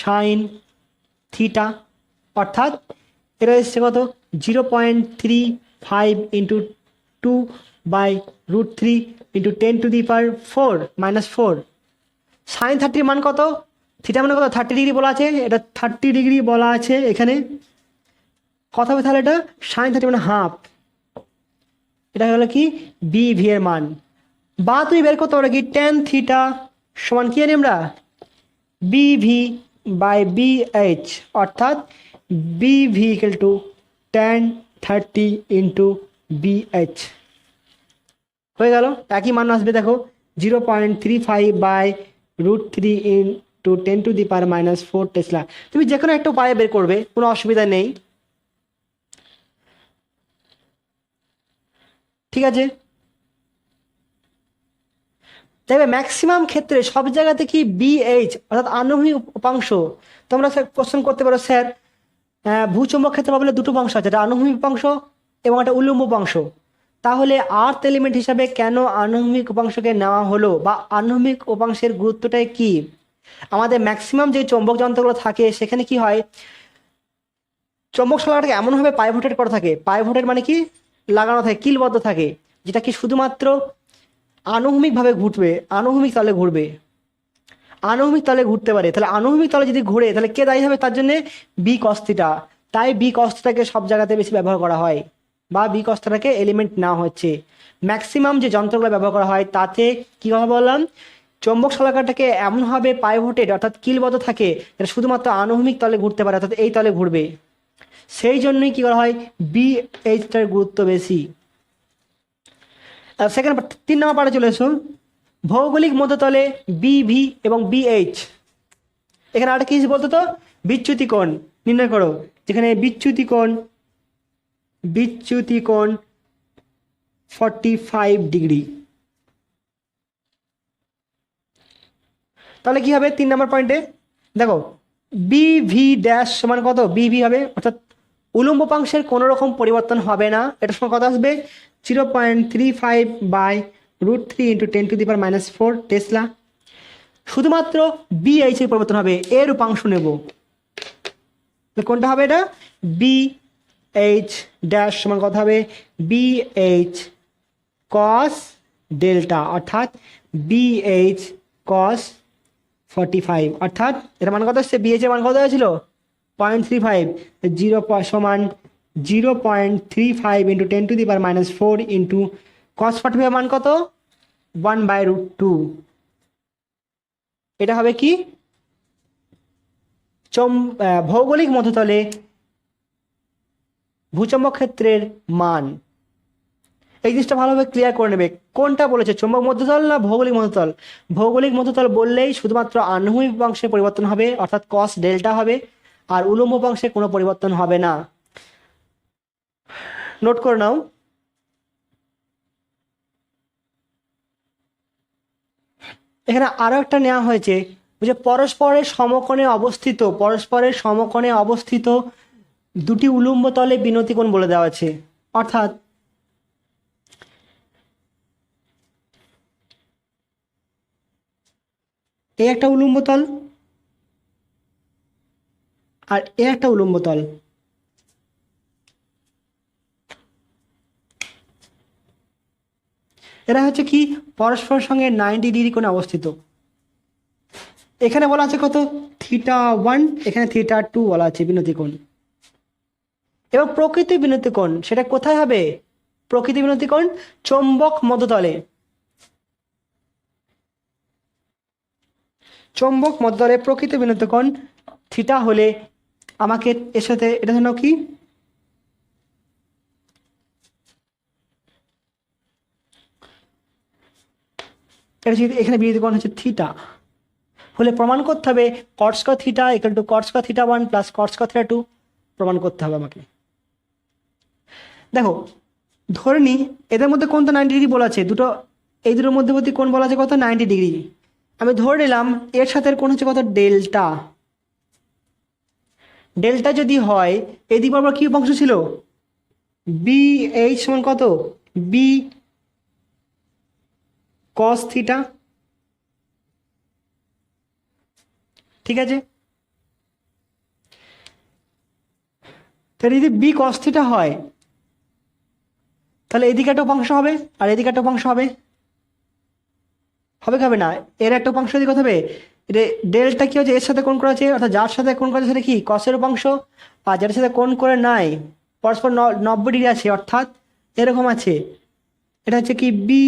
সাইন থিটা, অর্থাৎ এটা এসছে কত? 0.35 × 2 বাই √3 × 10⁻⁴ সাইন 30 মান কত? থিটা মানে কত? 30 ডিগ্রি বলা আছে, এটা 30 ডিগ্রি বলা আছে এখানে। কত হবে তাহলে এটা? সাইন 30 মানে হাফ। এটা হলো কি? বি ভি এর মান। বা তুমি বের করতে পারো কি? ট্যান থিটা সমান কি জানি আমরা? B V by B H, অর্থাৎ B V equal to tan 30 × B H. হয়ে গেল। একই মান আসবে দেখো, 0.35 বাই √3 × 10⁻⁴ টেসলা। তুমি যে কোনো একটা উপায়ে বের করবে, কোনো অসুবিধা নেই, ঠিক আছে? তবে ম্যাক্সিমাম ক্ষেত্রে সব জায়গাতে কি বিএইচ অর্থাৎ আনুভূমিক উপাংশ। তোমরা স্যার কোশ্চেন করতে পারো, স্যার ভূচম্বক ক্ষেত্রে পাবলে দুটো উপাংশ আছে, একটা আনুভূমিক উপাংশ এবং একটা উলম্ব উপাংশ। তাহলে আর্থ এলিমেন্ট হিসাবে কেন আনুভূমিক উপাংশকে নেওয়া হলো বা আনুভূমিক উপাংশের গুরুত্বটাই কি? আমাদের ম্যাক্সিমাম যে চৌম্বক যন্ত্রগুলো থাকে সেখানে কি হয়, চৌম্বক শলাকাটাকে এমনভাবে পাইভোটেড করা থাকে, পাইভোটেড মানে কি লাগানো থাকে, কিলবদ্ধ থাকে, যেটা কি শুধুমাত্র আনুভূমিকভাবে ঘুরবে, আনুভূমিক তলে ঘুরবে, আনুভূমিক তলে ঘুরতে পারে। তাহলে আনুভূমিক তলে যদি ঘুরে তাহলে কে দায়ী হবে তার জন্য? বি কস থিটা। তাই বি কস থিটাকে সব জায়গাতে বেশি ব্যবহার করা হয়, বা বি কস থিটাকে এলিমেন্ট নেওয়া হচ্ছে। ম্যাক্সিমাম যে যন্ত্রগুলো ব্যবহার করা হয় তাতে কী কথা বললাম, চৌম্বক শলাকাটাকে এমনভাবে পাইভোটেড অর্থাৎ কিলবদ্ধ থাকে যেটা শুধুমাত্র আনুভূমিক তলে ঘুরতে পারে, অর্থাৎ এই তলে ঘুরবে। সেই জন্যই কী করা হয়, বি এইচটার গুরুত্ব বেশি। সেকেন্ড 3 নম্বর পার্টে চলে এসো। ভৌগোলিক মধ্যতলে বিভি এবং বিএইচ, এখানে আরেকটা কি বলতো তো, বিচ্যুতি কোণ নির্ণয় করো। যেখানে বিচ্যুতি কোণ 45 ডিগ্রি। তাহলে কি হবে 3 নম্বর পয়েন্টে, দেখো বিভি ড্যাশ সমান কত, বিভি হবে অর্থাৎ উলম্ব পাংশের কোনো রকম পরিবর্তন হবে না। এটার সময় কত আসবে, 0.35/√3 × 10⁻⁻4 টেসলা। শুধুমাত্র বিএইচ এর পরিবর্তন হবে, এর উপাংশ নেব। কোনটা হবে এটা, বিএইচ ড্যাশ সমান কত হবে, বিএইচ কস ডেল্টা, অর্থাৎ বিএইচ কস 45, অর্থাৎ এর মান কত আসছে, বিএইচ এর মান কত হয়েছিল 0.35, 0 সমান 0.35 × 10⁻⁻4 ইন্টু কস 45 মান কত 1/√2। এটা হবে কি ভৌগোলিক মধ্যতলে ভূচম্বক ক্ষেত্রের মান। এই জিনিসটা ভালোভাবে ক্লিয়ার করে নেবে, কোনটা বলেছে, চৌম্বক মধ্যতল না ভৌগোলিক মধ্যতল। ভৌগোলিক মধ্যতল বললেই শুধুমাত্র আনুভূমিক উপাংশে পরিবর্তন হবে, অর্থাৎ কস ডেল্টা হবে, আর উলম্ব উপাংশে কোনো পরিবর্তন হবে না। নোট করে নাও। এখানে আরো একটা নেওয়া হয়েছে, যে পরস্পরের সমকোণে অবস্থিত দুটি উলম্ব তলে বিনতি কোণ বলে দেওয়া আছে। অর্থাৎ এ একটা উলম্ব তল আর এ একটা উলম্ব তল। এরা হচ্ছে কি পরস্পরের সঙ্গে 90 ডিগ্রি কোণে অবস্থিত। এখানে বলা আছে কত, θ1, এখানে θ2 বলা আছে বিনতি কোণ। এবং প্রকৃত বিনতি কোণ সেটা কোথায় হবে, প্রকৃত বিনতি কোণ চৌম্বক মধ্যতলে। চৌম্বক মধ্যতলে প্রকৃত বিনতি কোণ থিটা হলে আমাকে এর সাথে এটা জন্য কি, এখানে বিনতি কোণ হচ্ছে থিটা হলে প্রমাণ করতে হবে cot square theta equal to cot square θ1 plus cot square θ2 প্রমাণ করতে হবে আমাকে। দেখো ধরে নি এদের মধ্যে কোনটা 90 ডিগ্রি বলা আছে, এই দুটোর মধ্যবর্তী কোণ বলা আছে কত 90 ডিগ্রি। আমি ধরে নিলাম এর সাথে কোণ হচ্ছে কত ডেল্টা। ডেল্টা যদি হয় এদিক বরাবর কি উপাংশ ছিল, বি এইচ সমান কত, বি কস থিটা। ঠিক আছে, তাহলে যদি বি কস থিটা হয় তাহলে এদিকে একটা উপাংশ হবে আর এদিকে একটা উপাংশ হবে, হবে না, এর একটা উপাংশ এদিকে হবে। ডেল্টা কি হচ্ছে, এর সাথে কোণ করা আছে, অর্থাৎ যার সাথে কোণ করা আছে সেটা কি কসের উপাংশ, আর যার সাথে কোণ করে নাই পরস্পর 90 ডিগ্রি আছে, অর্থাৎ এরকম আছে। এটা হচ্ছে কি বি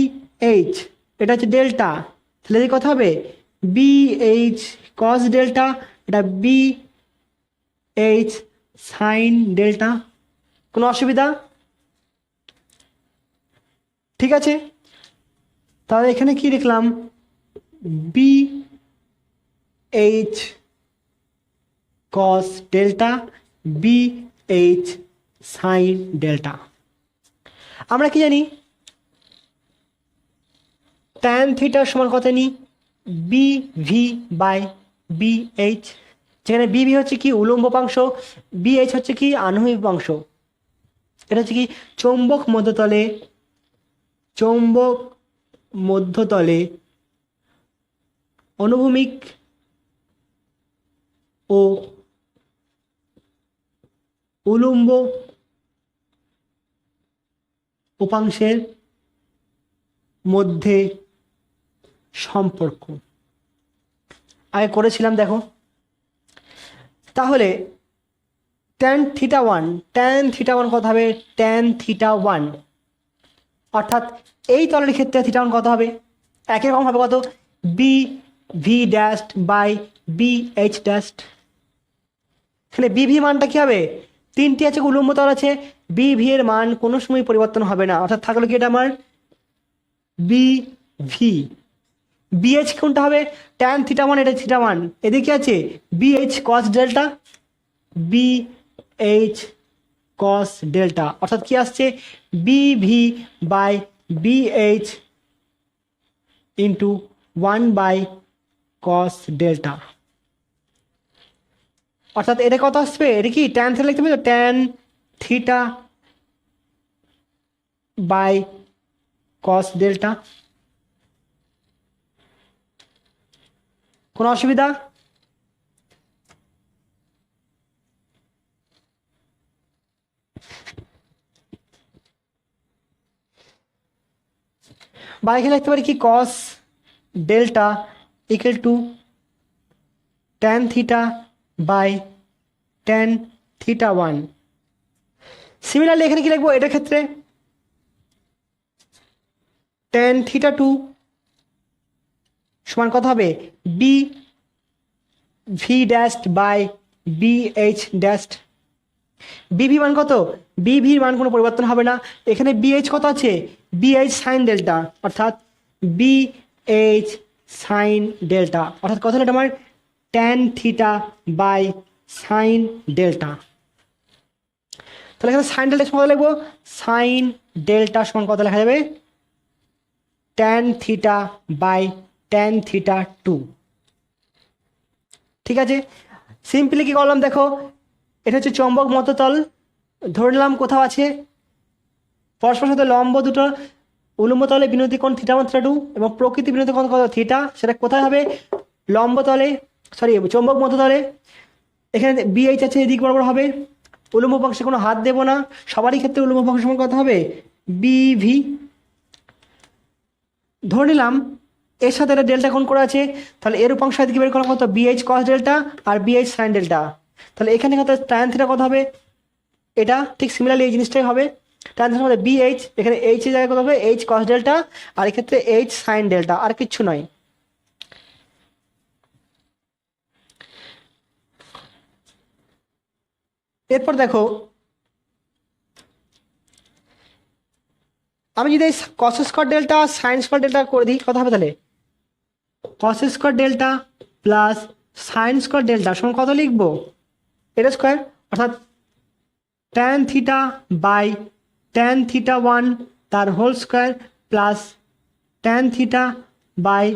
এইচ, এটা হচ্ছে ডেল্টা, তাহলে এদিকে কথা হবে বি এইচ কস ডেল্টা, এটা বি এইচ সাইন ডেল্টা। কোনো অসুবিধা? ঠিক আছে, তাহলে এখানে কি লিখলাম, B H cos delta, B H sine delta. আমরা কি জানি ট্যান থিটার সমান কত নিই, B V by B H, যেখানে বি ভি হচ্ছে কি উলম্ব উপাংশ, বি এইচ হচ্ছে কি আনুভূমিক উপাংশ। এটা হচ্ছে কি চৌম্বক মধ্যতলে অনুভূমিক ও উলম্ব উপাংশের মধ্যে সম্পর্ক আগে করেছিলাম দেখো। তাহলে tan θ1 কত হবে tan θ1, অর্থাৎ এই তলের ক্ষেত্রে θ1 কত হবে একই রকম হবে কত B V dash by B H dash. এখানে বিভি মানটা কি হবে, তিনটি আছে উলম্ব তল আছে, বিভি এর মান কোনো সময় পরিবর্তন হবে না, অর্থাৎ থাকলো কি এটা আমার বি ভি। বিএইচ কোনটা হবে tan θ1, এটা θ1, এদিকে কি আছে BH cos delta, BH cos delta, অর্থাৎ কি আসছে BV by BH into 1 by cos delta. অর্থাৎ এটা কত আসবে, এটা কি ট্যান থিটা লিখতে হবে তো, tan theta by cos delta. কোনো অসুবিধা? বা এখানে লিখতে পারি কি cos delta equal to tan theta by tan θ1। Similarly এখানে কি লিখবো, এটার ক্ষেত্রে ট্যান θ2 সমান কত হবে B V dash by B H dash. BV মান কত, বিভির মান কোনো পরিবর্তন হবে না, এখানে বিএইচ কত আছে বিএইচ সাইন ডেল্টা, অর্থাৎ বিএইচ সাইন ডেল্টা, অর্থাৎ কত হলো আমার tan theta by sine delta. তাহলে এখানে সাইন ডেল্টা সমান কত লিখবো, সাইন ডেল্টা সমান কত লেখা যাবে ট্যান থিটা বাই ট্যান θ2। ঠিক আছে, সিম্পলি কি করলাম দেখো, এটা হচ্ছে চৌম্বক মততল, ধরে নিলাম কোথাও আছে পরস্পর সাথে লম্ব দুটো উলম্ব তলে বিনতি কোণ θ1 θ2 এবং প্রকৃতি বিনতি কোণ কত থিটা, সেটা কোথায় হবে লম্ব তলে, সরি চৌম্বক মততলে। এখানে বিএইচ আছে এদিক বরাবর হবে, উলম্ব উপাংশে কোনো হাত দেব না, সবারই ক্ষেত্রে উলম্ব উপাংশ সমান কত হবে বিভি। ধরে নিলাম এর সাথে এটা ডেল্টা কোণ করে আছে, তাহলে এর উপাংশ এদিকে বের করা কত বিএইচ কস ডেল্টা আর বিএইচ সাইন ডেল্টা। তাহলে এখানে কত ট্যান থিটা কত হবে, এটা ঠিক সিমিলারলি এই জিনিসটাই হবে, ট্যান থিটা হবে বিএইচ, এখানে এইচ এর জায়গায় কত হবে এইচ কস ডেল্টা, আর এক্ষেত্রে এইচ সাইন ডেল্টা, আর কিচ্ছু নয়। এরপর দেখো আমি যদি কস square delta sine square delta করে দিই কত হবে, তাহলে কস square delta plus sine square delta সমান কত লিখবো এটা স্কয়ার, অর্থাৎ ট্যান থিটা বাই ট্যান θ1 তার whole square plus tan theta by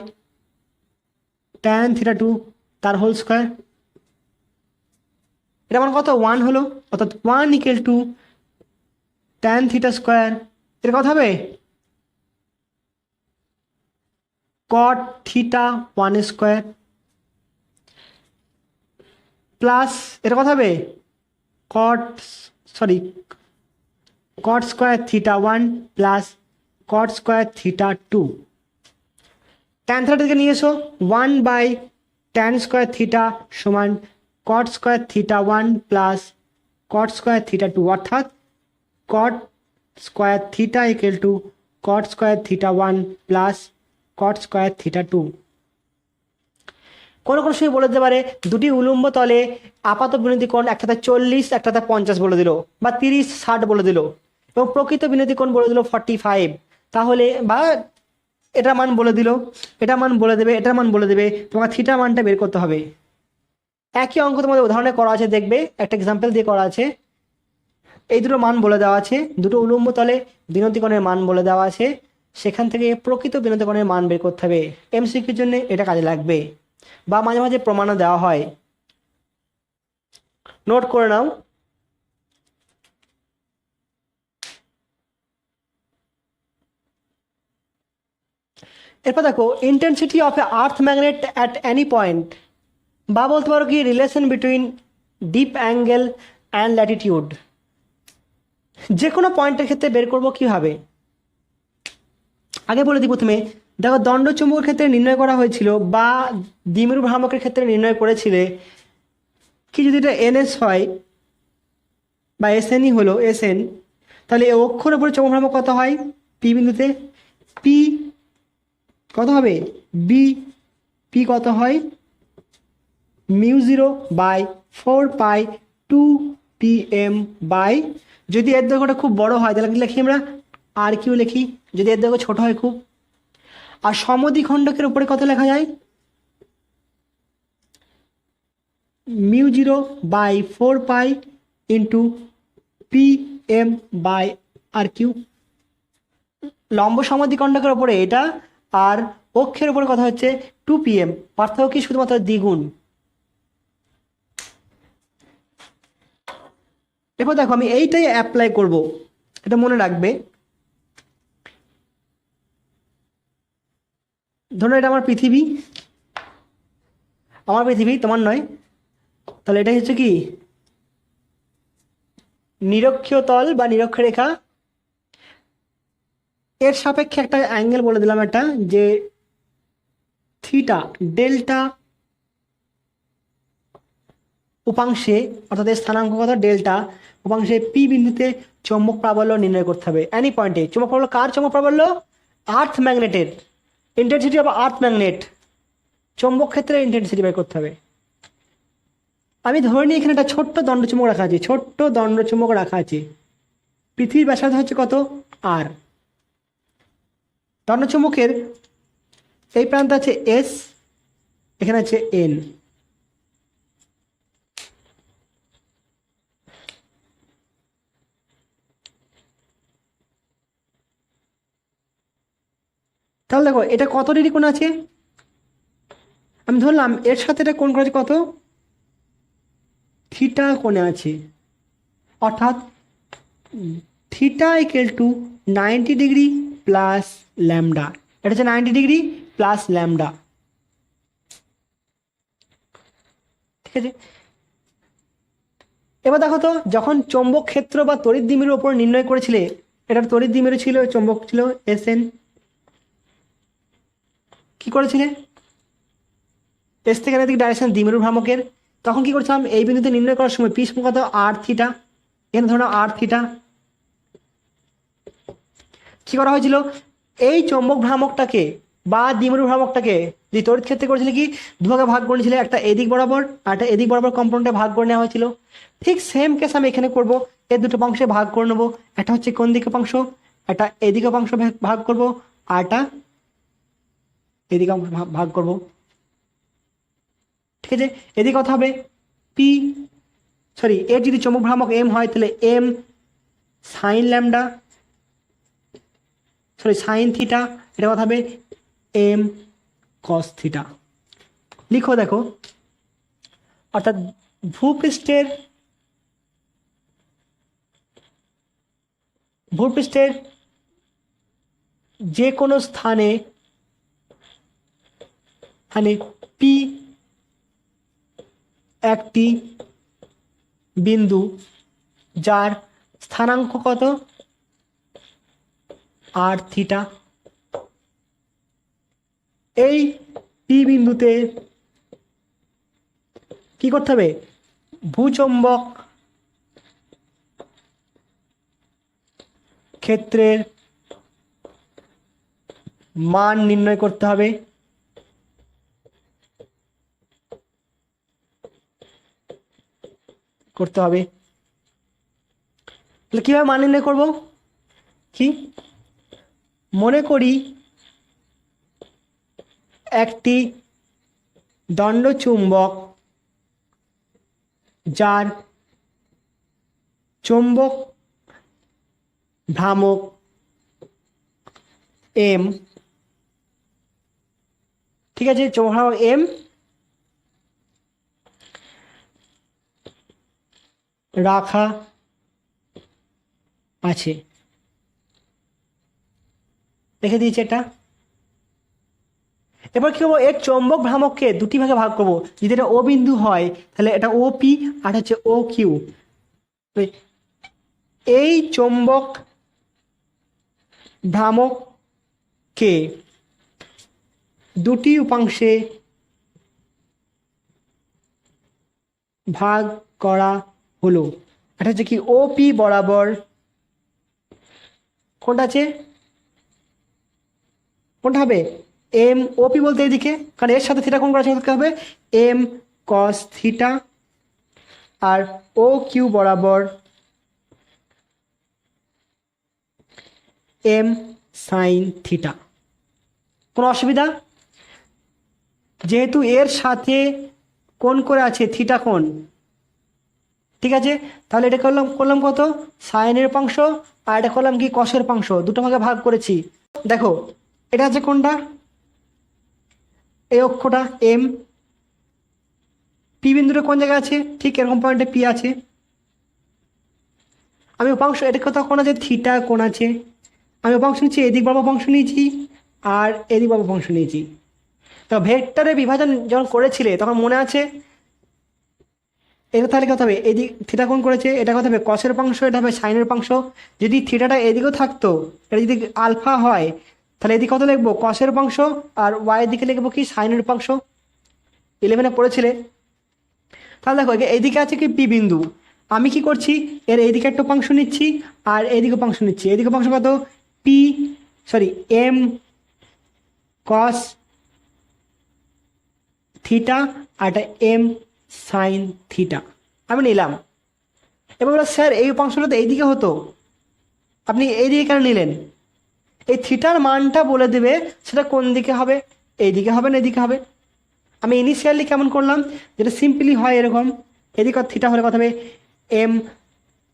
tan θ2 তার হোল স্কয়ার। এটা আমার কত 1 হলো, অর্থাৎ 1 equal to tan theta square, এর কথা হবে কট থিটা 1 স্কয়ার প্লাস এটা কথা হবে cot square θ1 plus cot square θ2। Tan theta থেকে নিয়ে এসো 1 বাই ট্যান স্কয়ার থিটা সমান cot square θ1 plus cot square θ2, অর্থাৎ cot square theta equal to cot square θ1 plus cot square θ2। কোনো কোনো সময় বলে দিতে পারে দুটি উলম্ব তলে আপাত বিনতি কোণ একটাতে 40 একটাতে 50 বলে দিল, বা 30-60 বলে দিল, এবং প্রকৃত বিনতি কোণ বলে দিল 45, তাহলে বা এটা মান বলে দিল, এটা মান বলে দেবে, এটার মান বলে দেবে, তোমার থিটা মানটা বের করতে হবে। একই অঙ্ক তোমাদের উদাহরণে করা আছে, দেখবে একটা এক্সাম্পল দিয়ে করা আছে, এই দুটো মান বলে দেওয়া আছে, দুটো উলম্ব তলে বিনতি কোণের মান বলে দেওয়া আছে, সেখান থেকে প্রকৃত বিনতি কোণের মান বের করতে হবে। এমসিকিউর জন্য এটা কাজে লাগবে, বা মাঝে মাঝে প্রমাণও দেওয়া হয়, নোট করে নাও। এরপর দেখো intensity of A earth magnet at any point বা বলতে পারো কি relation between deep angle and Latitude. যে কোনো পয়েন্টের ক্ষেত্রে বের করবো কীভাবে, আগে বলে দিই প্রথমে। দেখো দণ্ডচুম্বকের ক্ষেত্রে নির্ণয় করা হয়েছিল বা দ্বিমেরু ভ্রামকের ক্ষেত্রে নির্ণয় করেছিলে কি, যদি এটা এনএস হয় বা এসএনই হলো এসএন, তাহলে এই অক্ষর উপরে চৌম্বক ভ্রামক কত হয় পি বিন্দুতে, পি কত হবে বি, পি কত হয় μ0/4π2pm বাই, যদি এর দৈর্ঘ্যটা খুব বড় হয় তাহলে লিখি আমরা আর কিউ লিখি, যদি এর দৈর্ঘ্য ছোট হয় খুব। আর সমদ্বিখণ্ডকের উপরে কত লেখা যায়, μ0/4π*pm/r3। লম্ব সমদ্বিখণ্ডকের উপরে এটা, আর অক্ষের উপরে কথা হচ্ছে 2pm, পার্থক্য কি শুধুমাত্র দ্বিগুণ। এরপর দেখো আমি এইটাই অ্যাপ্লাই করব, এটা মনে রাখবে। ধরো এটা আমার পৃথিবী, তোমার নয়, তাহলে এটা হচ্ছে কি নিরক্ষীয় তল বা নিরক্ষরেখা। এর সাপেক্ষে একটা অ্যাঙ্গেল বলে দিলাম একটা, যে থিটা ডেল্টা উপাংশে, অর্থাৎ এর স্থানাঙ্ক কত ডেল্টা উপাংশে পি বিন্দুতে চৌম্বক প্রাবল্য নির্ণয় করতে হবে। অ্যানি পয়েন্টে চৌম্বক প্রাবল্য, কার চৌম্বক প্রাবল্য, আর্থ ম্যাগনেটের, ইন্টেন্সিটি অফ আর্থ ম্যাগনেট, চৌম্বক ক্ষেত্রে ইন্টেন্সিটি বের করতে হবে। আমি ধরে নিই এখানে একটা ছোট্ট দণ্ডচুম্বক রাখা আছে, পৃথিবীর ব্যাসার্ধ হচ্ছে কত আর, দণ্ডচুম্বকের এই প্রান্ত আছে এস, এখানে আছে এন। তাহলে দেখো এটা কত ডিগ্রি কোণ আছে, আমি ধরলাম এর সাথে এটা কোণ করেছে কত থিটা কোণে আছে, অর্থাৎ theta equal to 90 degree plus lambda, এটা হচ্ছে 90 ডিগ্রি প্লাস ল্যামডা। ঠিক আছে, এবার দেখো তো যখন চৌম্বক ক্ষেত্র বা তড়িৎ দ্বিমেরুর ওপর নির্ণয় করেছিলে, এটার তড়িৎ দ্বিমেরু ছিল, চৌম্বক ছিল এস এন, কি করেছিলে এস থেকে এদিকে ডাইরেকশন দ্বিমেরু ভ্রামকের, তখন কি করছিলাম এই বিন্দুতে নির্ণয় করার সময় পি সমান কত আর থিটা, এখানে ধরো আর থিটা। কি করা হয়েছিল, এই চৌম্বক ভ্রামকটাকে বা দ্বিমেরু ভ্রামকটাকে যে তড়িৎ ক্ষেত্রে করেছিল কি দুভাগে ভাগ করে নিয়েছিল, একটা এদিক বরাবর আর একটা এদিক বরাবর কম্পোনেন্টে ভাগ করে নেওয়া হয়েছিল। ঠিক সেম কেস আমি এখানে করব, এর দুটো অংশে ভাগ করে নেবো, একটা হচ্ছে কোন দিকে অংশ, একটা এদিকে অংশ ভাগ করব, আরটা এদিকে ভাগ করব। ঠিক আছে, এদিকে কথা হবে পি, সরি এর যদি চৌম্বক ভ্রামক এম হয় তাহলে M sine lambda, sorry sine theta, এটা কথা হবে এম কস থিটা। লিখো দেখো, অর্থাৎ ভূপৃষ্ঠের যে কোনো স্থানে পি একটি বিন্দু যার স্থানাঙ্ক কত আর থিটা, এই পি বিন্দুতে কি করতে হবে, ভূচৌম্বক ক্ষেত্রের মান নির্ণয় করতে হবে। তাহলে কীভাবে মান নির্ণয় করব, কি মনে করি একটি দণ্ডচুম্বক যার চৌম্বক ভ্রামক এম, ঠিক আছে, চৌম্বক ভ্রামক এম রাখা আছে, রেখে দিয়েছি এটা। এবার কি করবো, এর চৌম্বক ভ্রামককে দুটি ভাগে ভাগ করবো। যদি এটা ও বিন্দু হয় তাহলে এটা ও পি আর হচ্ছে ও কিউ। এই চৌম্বক ভ্রামককে দুটি উপাংশে ভাগ করা হলো। এটা হচ্ছে কি ও পি বরাবর, কোনটা আছে, কোনটা হবে, এম ও পি বলতে এদিকে, কারণ এর সাথে থিটা কোণ করা থাকতে হবে এম কস থিটা, আর ও কিউ বরাবর এম সাইন থিটা। কোনো অসুবিধা? যেহেতু এর সাথে কোণ করে আছে থিটা কোণ, ঠিক আছে, তাহলে এটা করলাম কত, সাইনের উপাংশ, আর এটা করলাম কি কসের উপাংশ, দুটো ভাগে ভাগ করেছি। দেখো এটা আছে কোনটা, এই অক্ষটা এম, পি বিন্দুটা কোন জায়গায় আছে, ঠিক এরকম পয়েন্টে পি আছে। আমি উপাংশ, এটা কোথাও কোণ আছে, থিটা কোণ আছে, আমি উপাংশ নিচ্ছি, এদিক বরাবর উপাংশ নিয়েছি আর এদিক বরাবর উপাংশ নিয়েছি। তো ভেক্টরের বিভাজন যখন করেছিলে তখন মনে আছে, এটা তাহলে কত হবে, এদিক থিটা কোণ করেছে, এটা কত হবে কসের উপাংশ, এটা হবে সাইনের উপাংশ। যদি থিটাটা এদিকেও থাকতো, এটা যদি আলফা হয় তাহলে এদিকে কত লিখবো, কসের উপাংশ, আর ওয়াই দিকে লিখবো কি সাইনের উপাংশ। 11-এ পড়েছিলে। তাহলে দেখো এইদিকে আছে কি পি বিন্দু, আমি কি করছি, এর এইদিকে একটা উপাংশ নিচ্ছি আর এইদিকে উপাংশ নিচ্ছি। এদিকে উপাংশ কত, পি এম কস থিটা আর একটা এম সাইন থিটা আমি নিলাম। এবার বলো স্যার এই উপাংশটা তো এইদিকে হতো, আপনি এইদিকে কেন নিলেন? এই থিটার মানটা বলে দেবে সেটা কোন দিকে হবে, এইদিকে হবে না এদিকে হবে। আমি ইনিশিয়ালি কেমন করলাম, যেটা সিম্পলি হয় এরকম, এদিকে থিটা হলে কথা হবে M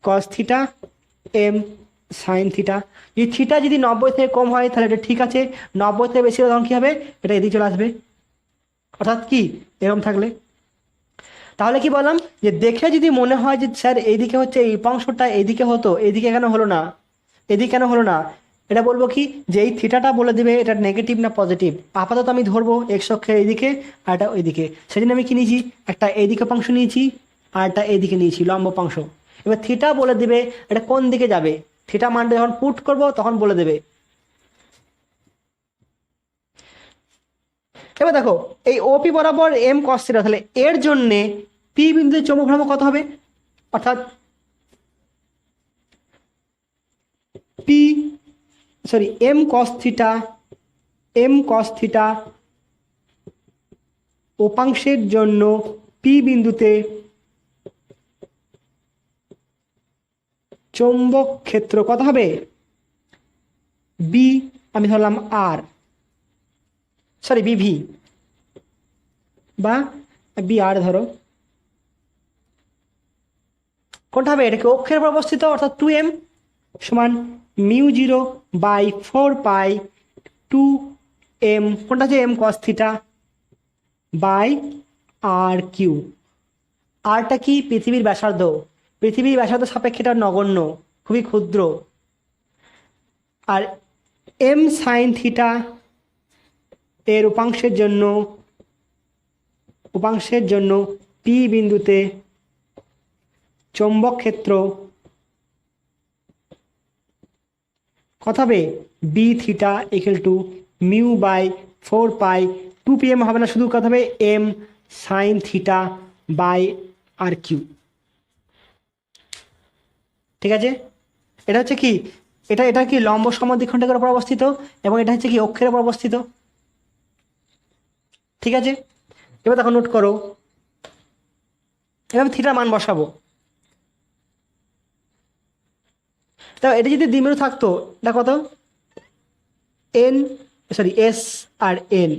cos theta M sine theta. যদি থিটা যদি 90 থেকে কম হয় তাহলে এটা ঠিক আছে, 90 থেকে বেশি হলে তখন কী হবে, এটা এদিকে চলে আসবে, অর্থাৎ কি এরকম থাকলে। তাহলে কি বললাম, যে দেখে যদি মনে হয় যে স্যার এইদিকে হচ্ছে এই উপাংশটা এইদিকে হতো, এইদিকে কেন হলো না, এদিকে কেন হলো না, এটা বলবো কি যে এই থিটাটা বলে দেবে এটা নেগেটিভ না পজিটিভ। আপাতত আমি ধরবো এক্স অক্ষের এইদিকে আর এটা ওইদিকে, সেই জন্য আমি কি নিয়েছি, একটা এইদিকে উপাংশ নিয়েছি আর একটা এইদিকে নিয়েছি লম্ব উপাংশ। এবার থিটা বলে দেবে এটা কোন দিকে যাবে, থিটা মানটা যখন পুট করবো তখন বলে দেবে। এবার দেখো এই ওপি বরাবর এম কস থিটা, তাহলে এর জন্যে পি বিন্দুতে চৌম্বক ভ্রামক কত হবে, অর্থাৎ পি এম কস থিটা উপাংশের জন্য পি বিন্দুতে চৌম্বক ক্ষেত্র কত হবে, বি, আমি ধরলাম আর, বিভি বা বি আর ধরো, কোনটা হবে, এটাকে অক্ষের উপর অবস্থিত, অর্থাৎ 2m সমান μ0/4π2m, কোনটা আছে M cos theta by R Q. আরটা কি পৃথিবীর ব্যাসার্ধ, পৃথিবীর ব্যাসার্ধ সাপেক্ষে এটা নগণ্য, খুবই ক্ষুদ্র। আর এম সাইন থিটা এর উপাংশের জন্য পি বিন্দুতে চৌম্বক ক্ষেত্র কত হবে, B theta equal two μ/4π2pm হবে না, শুধু কত হবে M sine theta by R Q. ঠিক আছে, এটা হচ্ছে কি, এটা কি লম্ব সমদ্বিখণ্ডকের উপর অবস্থিত এবং এটা হচ্ছে কি অক্ষের উপর অবস্থিত। ঠিক আছে, এবার দেখো নোট করো, এবার থিটার মান বসাবো। তা এটা যদি দ্বিমেরু থাকতো, এটা কত, এস আর এন।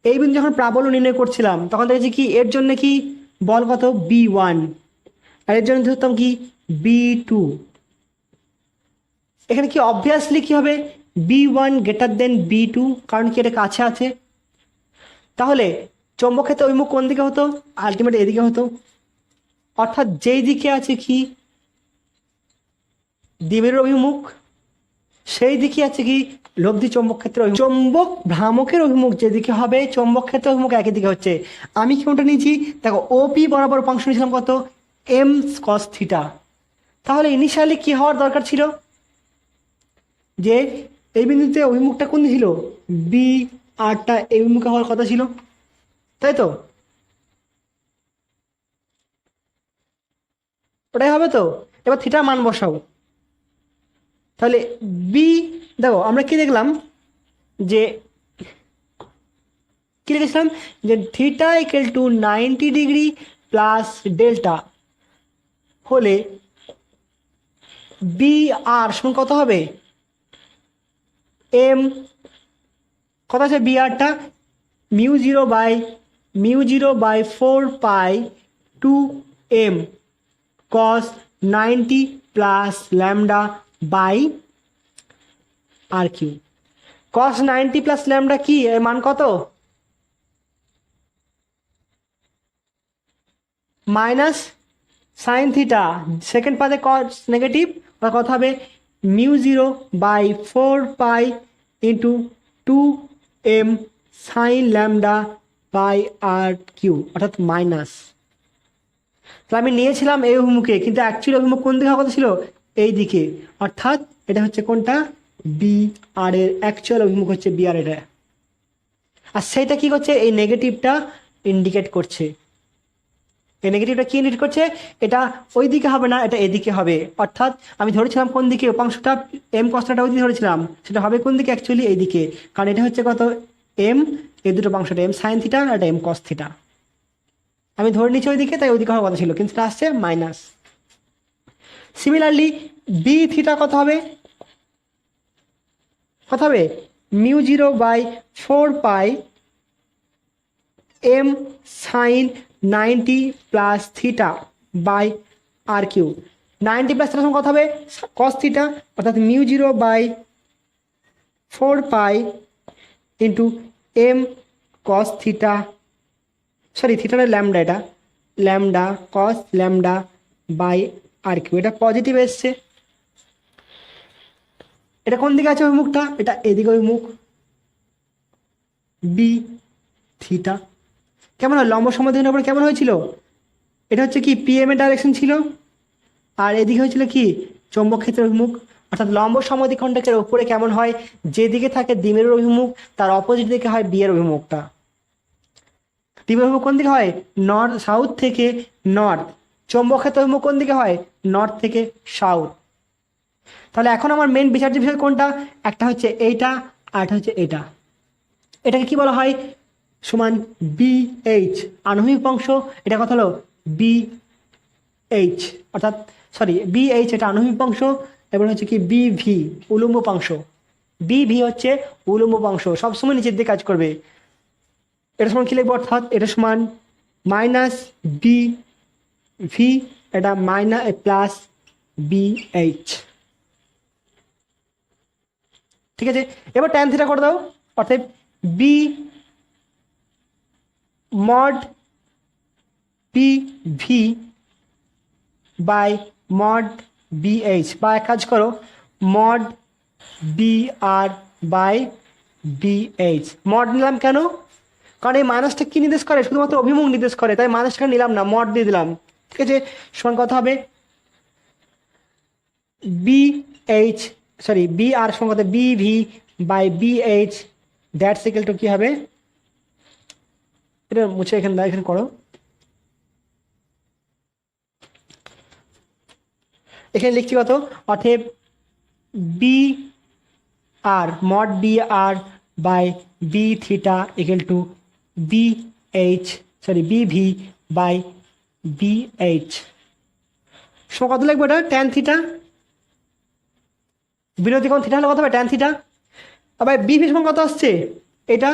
এই বিন্দু যখন প্রাবল্য নির্ণয় করছিলাম তখন দেখেছি কি এর জন্য কি বল কত, B1, আর এর জন্য ধরতাম কি B2। এখানে কি অবভিয়াসলি কি হবে, B1 গ্রেটার দেন B2, কারণ কি এটা কাছে আছে। তাহলে চৌম্বক ক্ষেত্রে অভিমুখ কোন দিকে হতো, আলটিমেট এদিকে হতো, অর্থাৎ যেই দিকে আছে কি দ্বিমেরুর অভিমুখ সেই দিকে আছে কি লব্ধি চৌম্বক ক্ষেত্রের চৌম্বক ভ্রামকের অভিমুখ যেদিকে হবে চৌম্বক ক্ষেত্রের অভিমুখ একই দিকে হচ্ছে। আমি কোনটা নিয়েছি দেখো, ওপি বরাবর উপাংশ নিয়েছিলাম কত, এম কস থিটা। তাহলে ইনিশিয়ালি কি হওয়ার দরকার ছিল, যে এই বিন্দুতে অভিমুখটা কোন ছিল, বি, আরটা এই অভিমুখে হওয়ার কথা ছিল, তাই তো? ওটাই হবে তো। এবার থিটার মান বসাও। তাহলে বি, দেখো আমরা কি দেখলাম, যে কি লিখেছিলাম, যে theta equal to 90 degree plus delta হলে বি আর সমান কত হবে, এম, কত আছে বি আরটা, mu zero by 4 pi 2 m cos 90 plus lambda by R Q. cos 90 plus lambda কি, এর মান কত, মাইনাস সাইন থিটা, সেকেন্ড পাতে কস নেগেটিভ, কত হবে মিউ0/4 pi × 2m sine lambda by R Q, অর্থাৎ মাইনাস। তাহলে আমি নিয়েছিলাম এই অভিমুখে, কিন্তু অ্যাকচুয়ালি অভিমুখ কোন দিকে হওয়ার কথা ছিল, এই দিকে, অর্থাৎ এটা হচ্ছে কোনটা, বি আর এর অ্যাকচুয়াল অভিমুখ হচ্ছে বি আর, এটা। আর সেইটা কি করছে, এই নেগেটিভটা ইন্ডিকেট করছে। এই নেগেটিভটা কি ইন্ডিকেট করছে, এটা ওই দিকে হবে না, এটা এদিকে হবে। অর্থাৎ আমি ধরেছিলাম কোন দিকে, উপাংশটা এম কস্টাটা ওই দিকে ধরেছিলাম, সেটা হবে কোন দিকে, অ্যাকচুয়ালি এই দিকে। কারণ এটা হচ্ছে কত, এম, এই দুটো উপাংশটা এম সাইন থিটা আর এটা এম কস থিটা। আমি ধরে নিচ্ছি ওই দিকে, তাই ওই দিকে হওয়ার কথা ছিল, কিন্তু এটা আসছে মাইনাস। সিমিলারলি বি থিটা কত হবে, মিউ0/4 pi m sine 90 plus theta by R Q. 90 plus থিটার সঙ্গে কত হবে, কস থিটা, অর্থাৎ মিউ0/4 pi × m cos theta, sorry থিটার ল্যামডা, এটা lambda cos lambda by R Q. এটা পজিটিভ এসছে। এটা কোন দিকে আছে অভিমুখটা, এটা এদিকে অভিমুখ, বি থিটা। কেমন হয়, লম্ব সমদ্বিখণ্ডের উপরে কেমন হয়েছিল, এটা হচ্ছে কি পিএম এর ডাইরেকশন ছিল, আর এদিকে হয়েছিল কি চৌম্বক ক্ষেত্রের অভিমুখ। অর্থাৎ লম্ব সমদ্বিখণ্ডকের উপরে কেমন হয়, যেদিকে থাকে দ্বিমেরুর অভিমুখ, তার অপোজিট দিকে হয় বি এর অভিমুখটা। দ্বিমেরুর অভিমুখ কোন দিকে হয়, নর্থ, সাউথ থেকে নর্থ। চৌম্বক ক্ষেত্রের অভিমুখ কোন দিকে হয়, নর্থ থেকে সাউথ। তাহলে এখন আমার মেন বিচার্য বিষয় কোনটা, একটা হচ্ছে এইটা আর একটা হচ্ছে এটা। এটাকে কি বলা হয়, সমান BH আনুভূমিক উপাংশ, এটা কথা হলো BH, অর্থাৎ সরি BH এটা আনুভূমিক উপাংশ, এবং হচ্ছে কি BV উলম্ব উপাংশ। BV হচ্ছে উলম্ব উপাংশ, সবসময় নিচের দিকে কাজ করবে। এটা সমান কি লিখবো, অর্থাৎ এটা সমান মাইনাস BV, এটা মাইনাস প্লাস BH। ঠিক আছে, এবার ট্যান থিটা করে দাও, অর্থাৎ B mod BV by mod BH, বা এক কাজ করো mod BR by BH। Mod নিলাম কেন, কারণ এই মাইনাসটা কি নির্দেশ করে, শুধুমাত্র অভিমুখ নির্দেশ করে, তাই মাইনাসটা নিলাম না, মড দিয়ে দিলাম। ঠিক আছে, সমান কথা হবে BH, সরি BR সমান কথা BV by BH, that's equal to কি হবে, এটা মুছে এখানে করো, এখানে লিখছি কত, অতএব BR mod BR by B theta equal to BH, sorry BV by BH সমান কত লিখবো, এটা ট্যান থিটা, বিরোধী কোণ থিটা হলে কত হবে ট্যান থিটা। আবার BV সমান কত আসছে, এটা,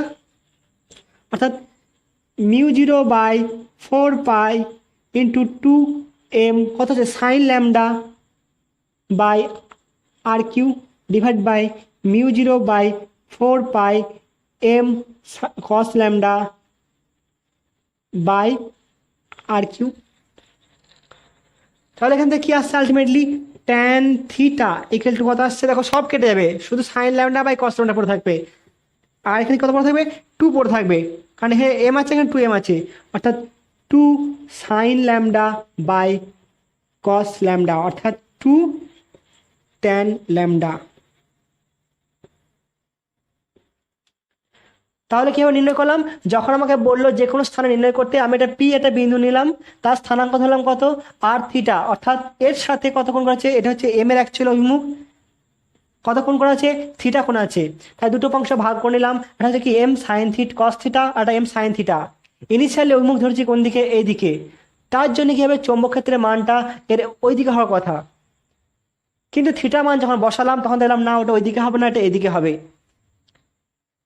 অর্থাৎ মিউ0/4 পাই × 2m কত হচ্ছে sine lambda by R cube divide by pi m cos lambda by আর কিউ। তাহলে এখান থেকে কি আসছে, ultimately tan theta equal to কত আসছে দেখো, সব কেটে যাবে, শুধু sine lambda by cos lambda পড়ে থাকবে। আর এখানে কত পড়ে থাকবে, 2 পড়ে থাকবে, কারণ এখানে এম আছে, এখানে 2m আছে, অর্থাৎ 2 sine lambda by cos lambda, অর্থাৎ 2 ট্যান ল্যামডা। তাহলে কীভাবে নির্ণয় করলাম, যখন আমাকে বললো যে কোনো স্থানে নির্ণয় করতে, আমি একটা পি একটা বিন্দু নিলাম, তার স্থানাঙ্ক ধরলাম কত আর থিটা, অর্থাৎ এর সাথে কত কোণ করা আছে, এটা হচ্ছে এম এর অ্যাকচুয়াল অভিমুখ, কত কোণ করা আছে, থিটা কোণ আছে, তাই দুটো অংশ ভাগ করে নিলাম, এটা হচ্ছে কি M sine theta cos theta আর এম সাইন থিটা। ইনিশিয়ালি অভিমুখ ধরেছি কোন দিকে, এই দিকে, তার জন্য কী হবে, চৌম্বক ক্ষেত্রের মানটা এর ওই দিকে হওয়ার কথা, কিন্তু থিটা মান যখন বসালাম তখন দেখলাম না, ওটা ওই দিকে হবে না, এটা এদিকে হবে।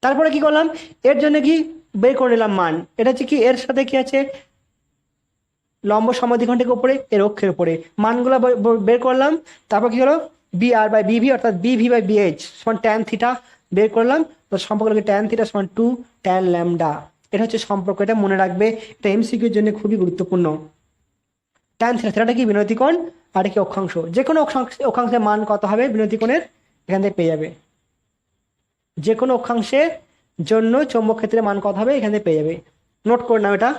তারপরে কি করলাম, এর জন্য কি বের করে নিলাম মান, এটা হচ্ছে কি এর সাথে কি আছে, লম্ব সমদ্বিখণ্ডের উপরে, এর অক্ষের উপরে মানগুলো বের করলাম। তারপর কি হলো, বি আর বাই বিভি অর্থাৎ বিভি বাই বিএইচ সমান ট্যান থিটা বের করলাম, তো সম্পর্ক লাগে ট্যান থিটা সমান 2 ট্যান ল্যামডা। এটা হচ্ছে সম্পর্ক, এটা মনে রাখবে, এটা এমসিকিউর জন্য খুবই গুরুত্বপূর্ণ। ট্যান থিটা, থিটাটা কি বিনতি কোণ, আর কি অক্ষাংশ, যে কোনো অক্ষাংশের মান কত হবে বিনতি কোণের, এখান থেকে পেয়ে যাবে, যে কোনো অক্ষাংশের জন্য চৌম্বক ক্ষেত্রের মান কত হবে এখান থেকে পেয়ে যাবে, নোট করে নাও এটা।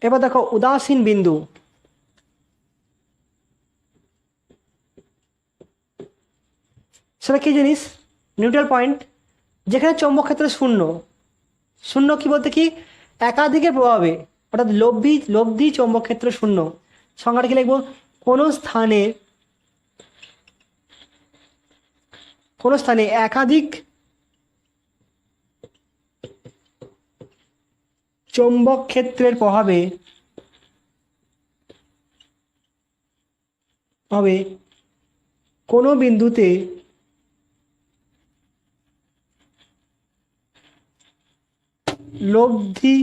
এবার দেখো উদাসীন বিন্দু, সেটা কি জিনিস, নিউট্রাল পয়েন্ট, যেখানে চৌম্বক ক্ষেত্রে শূন্য, শূন্য কি বলতে কি একাধিকের প্রভাবে, অর্থাৎ লব্ধি চৌম্বক ক্ষেত্র শূন্য। সংজ্ঞাটা কি লিখবো, কোনো স্থানে একাধিক চৌম্বক ক্ষেত্রের প্রভাবে হবে কোনো বিন্দুতে লব্ধি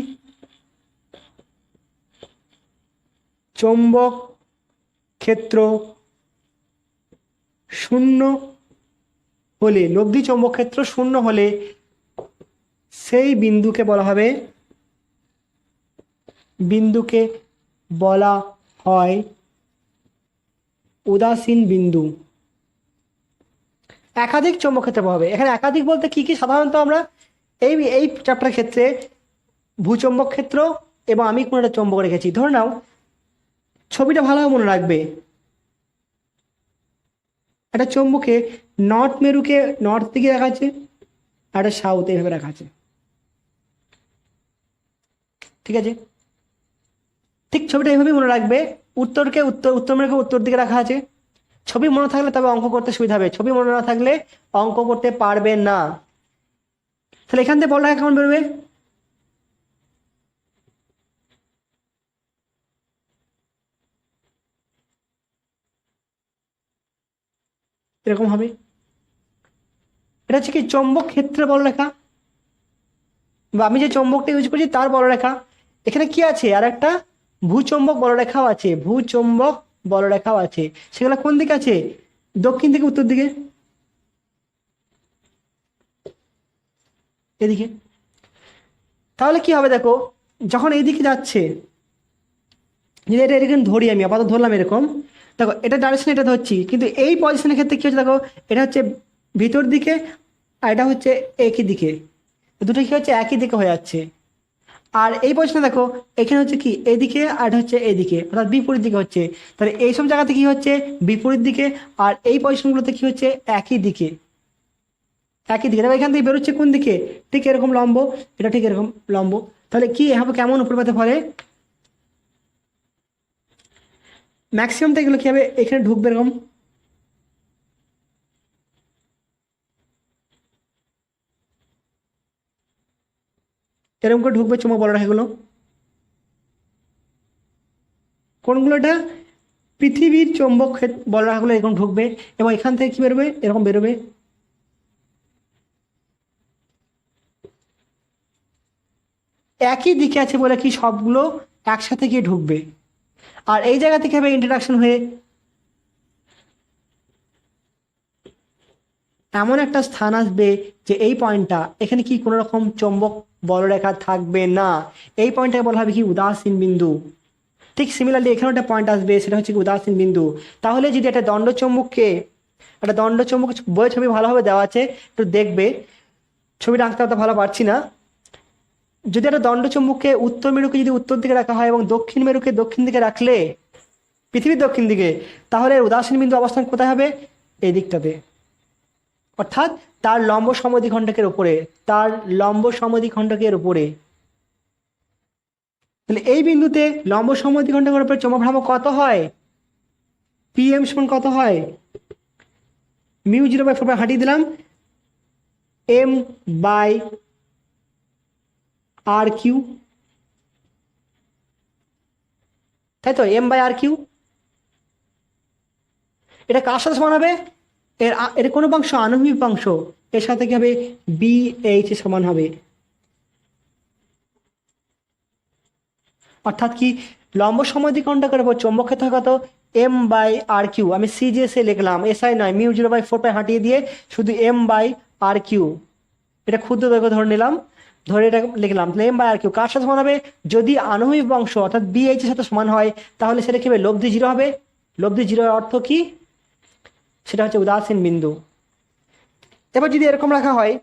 চৌম্বক ক্ষেত্র শূন্য হলে, লব্ধি চৌম্বক ক্ষেত্র শূন্য হলে সেই বিন্দুকে বলা হয় উদাসীন বিন্দু। একাধিক চৌম্বক ক্ষেত্রে প্রভাবে, এখানে একাধিক বলতে কি কি, সাধারণত আমরা এই চ্যাপ্টার ক্ষেত্রে ভূচৌম্বক ক্ষেত্র এবং আমি কোনো একটা চৌম্বক রেখেছি, ধরে নাও ছবিটা ভালোভাবে মনে রাখবে, একটা চৌম্বকে নর্থ মেরুকে নর্থ দিকে রাখা আছে, আর একটা সাউথ এইভাবে রাখা আছে, ঠিক আছে, ঠিক ছবিটা এইভাবেই মনে রাখবে, উত্তর মেরুকে উত্তর দিকে রাখা আছে। ছবি মনে থাকলে তবে অঙ্ক করতে সুবিধা হবে, ছবি মনে না থাকলে অঙ্ক করতে পারবে না। তাহলে এখান থেকে বলটা কেমন বেরোবে, এরকম হবে, এটা হচ্ছে কি চৌম্বক ক্ষেত্রে বলরেখা, বা আমি যে চৌম্বকটা ইউজ করছি তার বলরেখা। এখানে কি আছে, আর একটা ভূচৌম্বক বলরেখাও আছে, সেগুলো কোন দিকে আছে, দক্ষিণ থেকে উত্তর দিকে, এদিকে। তাহলে কি হবে দেখো, যখন এইদিকে যাচ্ছে, যদি এটা এরকম ধরি, আমি আপাতত ধরলাম এরকম, দেখো এটা ডাইরেকশন এটা ধরছি, কিন্তু এই পজিশনের ক্ষেত্রে কি হচ্ছে দেখো, এটা হচ্ছে ভিতর দিকে আর এটা হচ্ছে একই দিকে, দুটো কি হচ্ছে একই দিকে হয়ে যাচ্ছে। আর এই পজিশনে দেখো, এখানে হচ্ছে কি এদিকে আর এটা হচ্ছে এদিকে, অর্থাৎ বিপরীত দিকে হচ্ছে, তাহলে এইসব জায়গাতে কি হচ্ছে বিপরীত দিকে, আর এই পজিশনগুলোতে কি হচ্ছে একই দিকে। তবে এখান থেকে বেরোচ্ছে কোন দিকে, ঠিক এরকম লম্ব, এটা ঠিক এরকম লম্ব, তাহলে কি হবে, কেমন উপরে পেতে ফলে, ম্যাক্সিমামটা এগুলো কি হবে, এখানে ঢুকবে এরকম, এরকম করে ঢুকবে চৌম্বক বলরেখাগুলো, কোনগুলো, এটা পৃথিবীর চৌম্বক বলরেখাগুলো এরকম ঢুকবে, এবং এখান থেকে কি বেরোবে, এরকম বেরোবে, একই দিকে আছে বলে কি সবগুলো একসাথে গিয়ে ঢুকবে। আর এই জায়গা থেকে হবে ইন্টারাকশন হয়ে এমন একটা স্থান আসবে যে এই পয়েন্টটা, এখানে কি কোনো রকম চৌম্বক বলরেখা থাকবে না, এই পয়েন্টটাকে বলা হবে কি উদাসীন বিন্দু। ঠিক সিমিলারলি এখানেও একটা পয়েন্ট আসবে, সেটা হচ্ছে কি উদাসীন বিন্দু। তাহলে যদি একটা দণ্ডচুম্বককে, একটা দণ্ডচুম্বক বইয়ের ছবি ভালোভাবে দেওয়া আছে, একটু দেখবে, ছবিটা আঁকতে অত ভালো পারছি না। যদি একটা দণ্ডচুম্বককে উত্তর মেরুকে যদি উত্তর দিকে রাখা হয় এবং দক্ষিণ মেরুকে দক্ষিণ দিকে রাখলে, পৃথিবীর দক্ষিণ দিকে, তাহলে উদাসীন বিন্দু অবস্থান কোথায় হবে? এই দিকটাতে, অর্থাৎ তার লম্ব সমদ্বিখণ্ডকের উপরে, তার লম্ব সমদ্বিখণ্ডকের উপরে। তাহলে এই বিন্দুতে লম্ব সমদ্বিখণ্ডকের উপরে চৌম্বক ভ্রামক কত হয়? PM সমান কত হয়? μ0/4 হাঁটিয়ে দিলাম, m/r3, তাই তো, m/r3। এটা কার সাথে সমান হবে? এর কোনো অংশ আনুভূমিক অংশ, এর সাথে কি হবে? BH সমান হবে। অর্থাৎ কি, লম্ব সমদ্বিখণ্ডকের উপর চৌম্বক ক্ষেত্র কত? m/r3। আমি CJS লিখলাম, SI নয়, μ0/4 হাঁটিয়ে দিয়ে শুধু m/r3, এটা ক্ষুদ্র দৈর্ঘ্য ধরে নিলাম, ধরে এটা লিখলাম। তাহলে m/r3 কার সাথে সমান হবে? যদি আনুভূমিক অংশ অর্থাৎ BH এর সাথে সমান হয়, তাহলে সেটা কি হবে? লব্ধি 0 হবে। লব্ধি 0 এর অর্থ কি? সেটা হচ্ছে উদাসীন বিন্দু। এবার যদি এরকম রাখা হয়,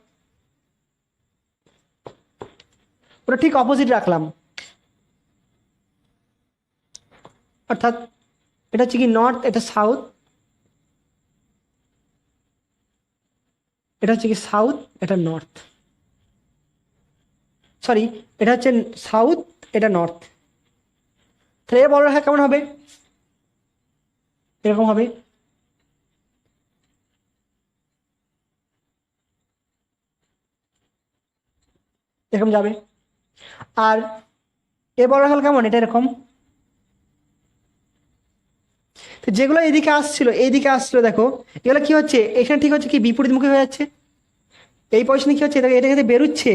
ওটা ঠিক অপোজিট রাখলাম, অর্থাৎ এটা হচ্ছে কি নর্থ, এটা সাউথ, এটা হচ্ছে কি সাউথ, এটা নর্থ, সরি, এটা হচ্ছে সাউথ, এটা নর্থ। তাহলে এর বলরেখা কেমন হবে? এরকম হবে। এরকম যাবে। আর এর বলরেখা কেমন? এটা এরকম। তো যেগুলো এদিকে আসছিল, এইদিকে আসছিল, দেখো এগুলো কি হচ্ছে? এখানে ঠিক হচ্ছে কি বিপরীতমুখী হয়ে যাচ্ছে। এই পজিশনে কি হচ্ছে? এটা এদিকে বেরোচ্ছে,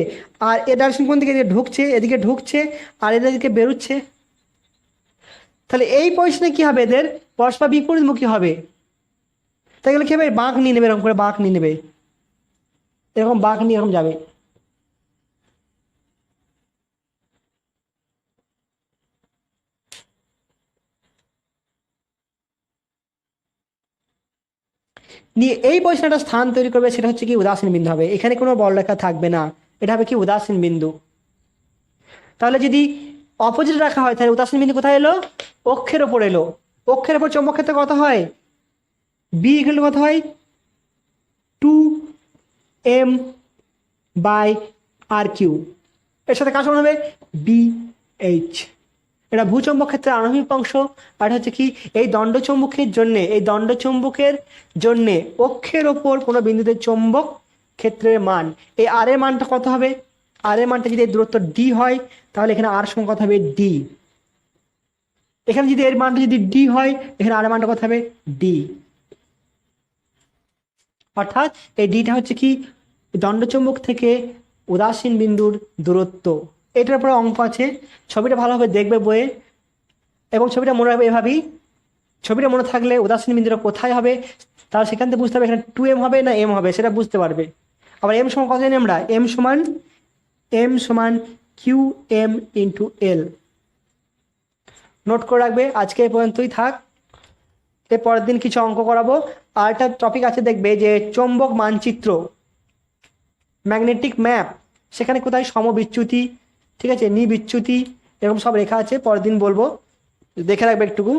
আর এর ডাইরেকশন কোন দিকে? ঢুকছে, এদিকে ঢুকছে, আর এদিকে বেরোচ্ছে। তাহলে এই পজিশনে কি হবে? এদের পরস্পর বিপরীতমুখী হবে। তাই গেলে কি হবে? বাঁক নিয়ে নেবে, এরকম করে বাঁক নিয়ে নেবে, এরকম বাঁক নিয়ে এরকম যাবে। নিয়ে এই পজিশনে একটা স্থান তৈরি করবে, সেটা হচ্ছে কি উদাসীন বিন্দু হবে। এখানে কোনো বলরেখা থাকবে না, এটা হবে কি উদাসীন বিন্দু। তাহলে যদি অপোজিট রাখা হয়, তাহলে উদাসীন বিন্দু কোথায় এলো? অক্ষের ওপর এলো। অক্ষের ওপর চৌম্বক ক্ষেত্র কত হয়? B ইকুয়াল কত হয়? 2m/r3। এর সাথে কাজ হবে BH। এটা ভূচৌম্বক ক্ষেত্রের আনুভূমিক অংশ। আর হচ্ছে কি, এই দণ্ডচুম্বকের জন্য, এই দণ্ডচুম্বকের জন্য অক্ষের ওপর কোনো বিন্দুতে চৌম্বক ক্ষেত্রের মান, এই আর এর মানটা কত হবে? আর এর মানটা যদি দূরত্ব D হয়, তাহলে এখানে আর সমান কত হবে? D। এখানে যদি এর মানটা যদি D হয়, এখানে আর এর মানটা কত হবে? D। অর্থাৎ এই ডিটা হচ্ছে কি দণ্ডচুম্বক থেকে উদাসীন বিন্দুর দূরত্ব। এটার উপরে অঙ্ক আছে, ছবিটা ভালোভাবে দেখবে বইয়ে, এবং ছবিটা মনে রাখবে এভাবেই। ছবিটা মনে থাকলে উদাসীন বিন্দুটা কোথায় হবে, তাহলে সেখান থেকে বুঝতে হবে এখানে 2m হবে না m হবে, সেটা বুঝতে পারবে। আবার m সমান কত জানি আমরা? m সমান QM × L। নোট করে রাখবে। আজকে এই পর্যন্তই থাক, এর পরের দিন কিছু অঙ্ক করাবো। আর একটা টপিক আছে দেখবে, যে চৌম্বক মানচিত্র, ম্যাগনেটিক ম্যাপ, সেখানে কোথায় সমবিচ্যুতি, ঠিক আছে, নিবিচ্যুতি, এরকম সব লেখা আছে, পরের দিন বলবো, দেখে রাখবে একটুকু।